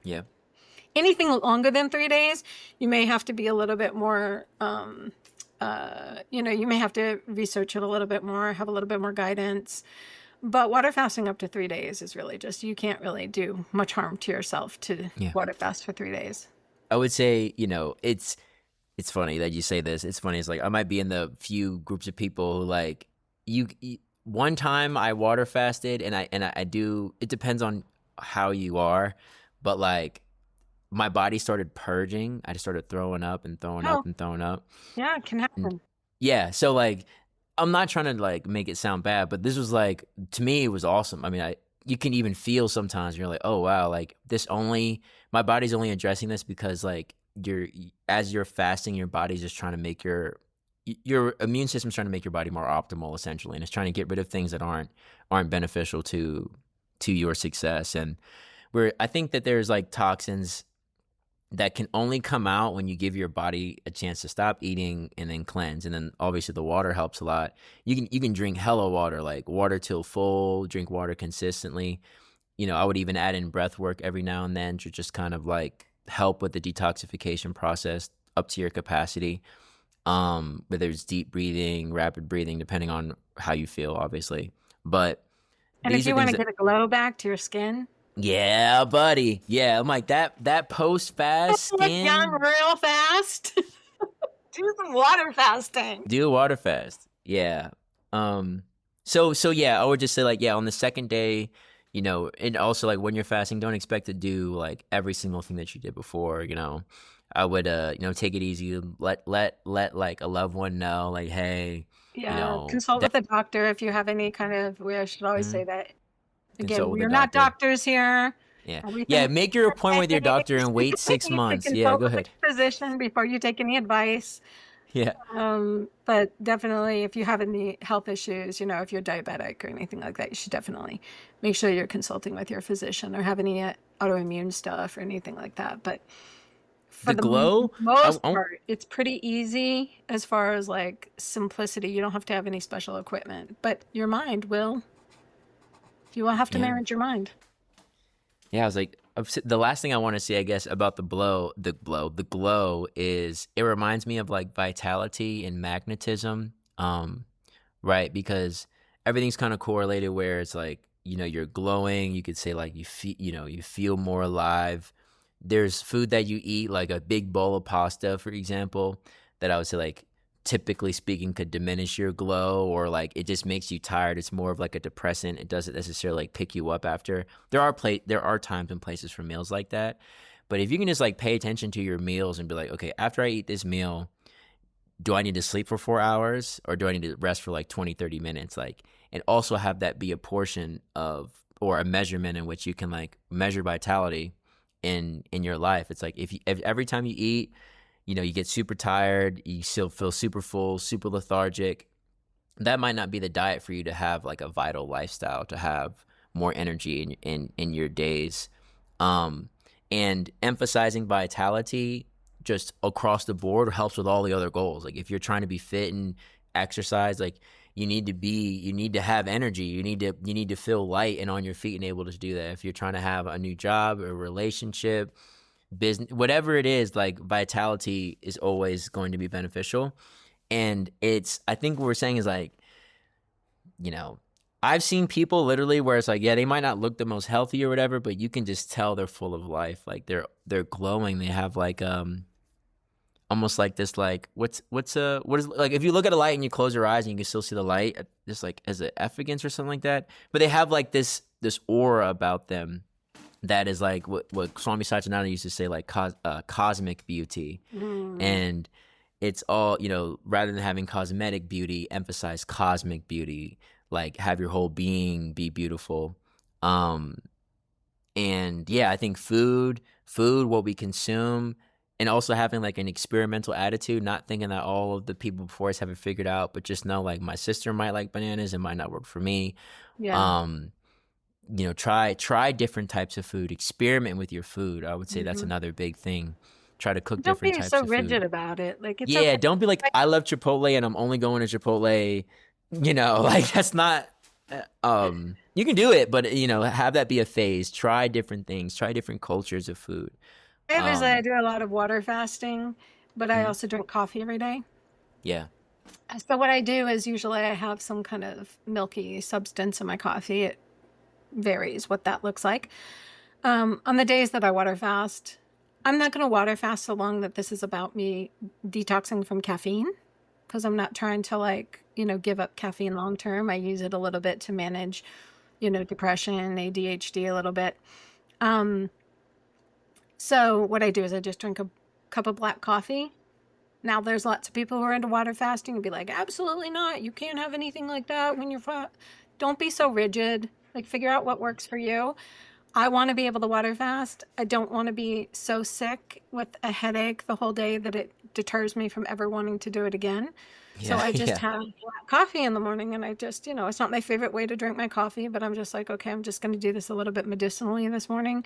S1: Yeah.
S2: Anything longer than 3 days, you may have to be a little bit more, you may have to research it a little bit more, have a little bit more guidance. But water fasting up to 3 days is really just, you can't really do much harm to yourself to water fast for 3 days.
S1: I would say, it's funny that you say this. It's funny. It's like, I might be in the few groups of people who, like, one time I water fasted, and I do. It depends on how you are, but like my body started purging. I just started throwing up and throwing
S2: Oh,
S1: up and throwing up.
S2: yeah, it can
S1: And
S2: happen.
S1: yeah, so like I'm not trying to like make it sound bad, but this was like, to me it was awesome. I mean, you can even feel sometimes you're like, oh wow, like my body's only addressing this because like as you're fasting, your body's just trying to make your immune system's trying to make your body more optimal, essentially, and it's trying to get rid of things that aren't beneficial to your success. And I think that there's like toxins that can only come out when you give your body a chance to stop eating and then cleanse. And then obviously the water helps a lot. You can drink hella water, like water till full, drink water consistently. I would even add in breath work every now and then to just kind of like help with the detoxification process up to your capacity. Whether it's deep breathing, rapid breathing, depending on how you feel, obviously. But
S2: And if
S1: these are
S2: you want
S1: things
S2: to
S1: that,
S2: get a glow back to your skin,
S1: yeah, buddy. Yeah, I'm like that post-fast
S2: look young
S1: skin.
S2: real fast. Do some water fasting.
S1: Do a water fast. Yeah. So yeah, I would just say like, yeah, on the second day, and also like when you're fasting, don't expect to do like every single thing that you did before. I would take it easy. Let like a loved one know, like, hey,
S2: Yeah, consult with a doctor if you have any kind of. I should always say that. Again,
S1: consult with a
S2: we're not
S1: doctor.
S2: doctors here.
S1: Yeah.
S2: Everything
S1: Yeah, make your appointment with your doctor and wait 6
S2: you need to
S1: months. Yeah,
S2: consult
S1: go
S2: with
S1: ahead.
S2: a physician before you take any advice.
S1: Yeah.
S2: But definitely, if you have any health issues, if you're diabetic or anything like that, you should definitely make sure you're consulting with your physician, or have any autoimmune stuff or anything like that. But for
S1: The glow,
S2: most part, it's pretty easy as far as like simplicity. You don't have to have any special equipment, but your mind will. You will have to manage your mind.
S1: Yeah, I was like, the last thing I want to say, I guess, about the glow is it reminds me of like vitality and magnetism, right? Because everything's kind of correlated where it's like, you're glowing. You could say like you feel more alive. There's food that you eat, like a big bowl of pasta, for example, that I would say like, typically speaking, could diminish your glow, or like it just makes you tired. It's more of like a depressant. It doesn't necessarily like pick you up after. There are times and places for meals like that, but if you can just like pay attention to your meals and be like, okay, after I eat this meal, do I need to sleep for 4 hours, or do I need to rest for like 20-30 minutes, like, and also have that be a portion of, or a measurement in which you can like measure vitality in your life. It's like if every time you eat, you get super tired, you still feel super full, super lethargic, that might not be the diet for you to have like a vital lifestyle, to have more energy in your days. And emphasizing vitality just across the board helps with all the other goals. Like if you're trying to be fit and exercise, like you need to have energy. You need to feel light and on your feet and able to do that. If you're trying to have a new job, a relationship, business, whatever it is, like vitality is always going to be beneficial. And I think what we're saying is like, I've seen people literally where it's like, yeah, they might not look the most healthy or whatever, but you can just tell they're full of life. Like they're glowing. They have like almost like this, like what is, like if you look at a light and you close your eyes and you can still see the light, just like as an effigy or something like that. But they have like this aura about them that is like what Swami Satyananda used to say, like cosmic beauty. And it's all, rather than having cosmetic beauty, emphasize cosmic beauty, like have your whole being be beautiful. And yeah, I think food, what we consume, and also having like an experimental attitude, not thinking that all of the people before us have it figured out, but just know like my sister might like bananas, it might not work for me.
S2: Yeah.
S1: Try different types of food, experiment with your food. I would say that's another big thing. Try to cook different types of food.
S2: Don't be so rigid about it. Like, it's
S1: yeah,
S2: okay.
S1: Don't be like, I love Chipotle and I'm only going to Chipotle. Like that's not. You can do it, but have that be a phase. Try different things. Try different cultures of food.
S2: I do a lot of water fasting, but I also drink coffee every day.
S1: Yeah.
S2: So what I do is usually I have some kind of milky substance in my coffee. It varies what that looks like. On the days that I water fast, I'm not going to water fast so long that this is about me detoxing from caffeine, because I'm not trying to like, give up caffeine long term. I use it a little bit to manage, depression, ADHD a little bit. So what I do is I just drink a cup of black coffee. Now there's lots of people who are into water fasting and be like, absolutely not. You can't have anything like that when you're Don't be so rigid. Like, figure out what works for you. I want to be able to water fast. I don't want to be so sick with a headache the whole day that it deters me from ever wanting to do it again. So I just have black coffee in the morning, and I just, it's not my favorite way to drink my coffee, but I'm just like, okay, I'm just going to do this a little bit medicinally this morning.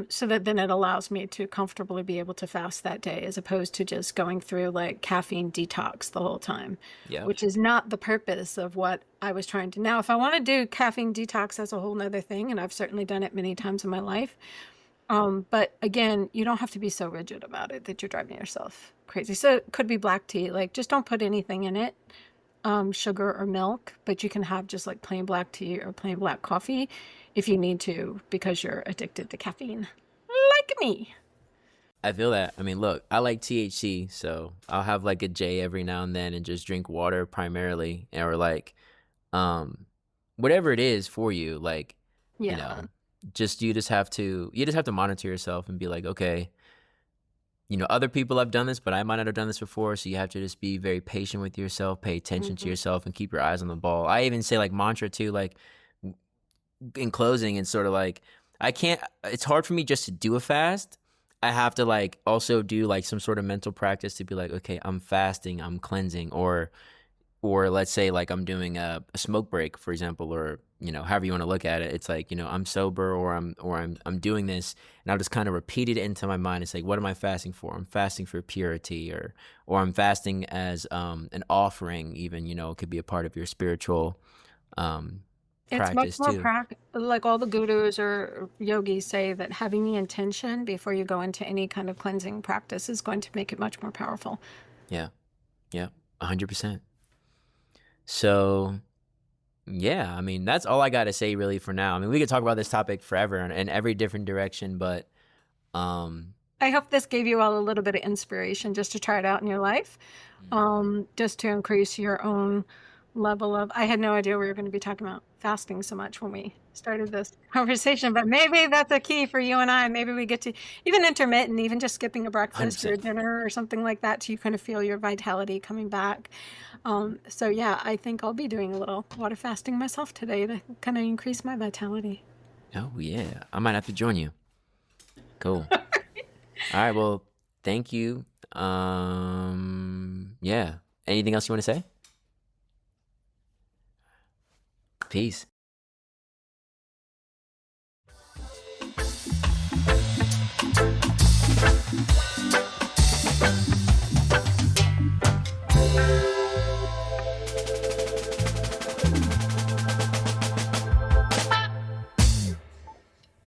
S2: So that then it allows me to comfortably be able to fast that day, as opposed to just going through like caffeine detox the whole time, which is not the purpose of what I was trying to. Now, if I want to do caffeine detox, that's a whole nother thing. And I've certainly done it many times in my life. But again, you don't have to be so rigid about it that you're driving yourself crazy. So it could be black tea, like just don't put anything in it, sugar or milk, but you can have just like plain black tea or plain black coffee if you need to, because you're addicted to caffeine, like me.
S1: I feel that. I mean, look, I like THC, so I'll have like a J every now and then and just drink water primarily, or like, whatever it is for you. Like, you just have to monitor yourself and be like, okay, other people have done this, but I might not have done this before. So you have to just be very patient with yourself, pay attention to yourself, and keep your eyes on the ball. I even say like mantra too, like, in closing, and sort of like, it's hard for me just to do a fast. I have to like also do like some sort of mental practice to be like, okay, I'm fasting, I'm cleansing, or let's say like I'm doing a smoke break, for example, or however you want to look at it. It's like, I'm sober, or I'm doing this, and I'll just kind of repeat it into my mind. It's like, what am I fasting for? I'm fasting for purity, or I'm fasting as an offering, even, it could be a part of your spiritual
S2: it's
S1: practice
S2: much more
S1: too.
S2: like all the gurus or yogis say that having the intention before you go into any kind of cleansing practice is going to make it much more powerful.
S1: Yeah. 100%. So yeah, I mean, that's all I got to say really for now. I mean, we could talk about this topic forever in every different direction, but
S2: I hope this gave you all a little bit of inspiration just to try it out in your life, just to increase your own level of. I had no idea we were going to be talking about fasting so much when we started this conversation, but maybe that's a key for you and I. Maybe we get to even intermittent, even just skipping a breakfast
S1: 100%.
S2: or dinner or something like that, so you kind of feel your vitality coming back. So yeah, I think I'll be doing a little water fasting myself today to kind of increase my vitality.
S1: Oh yeah, I might have to join you. Cool. All right, well, thank you. Yeah, anything else you want to say? Peace.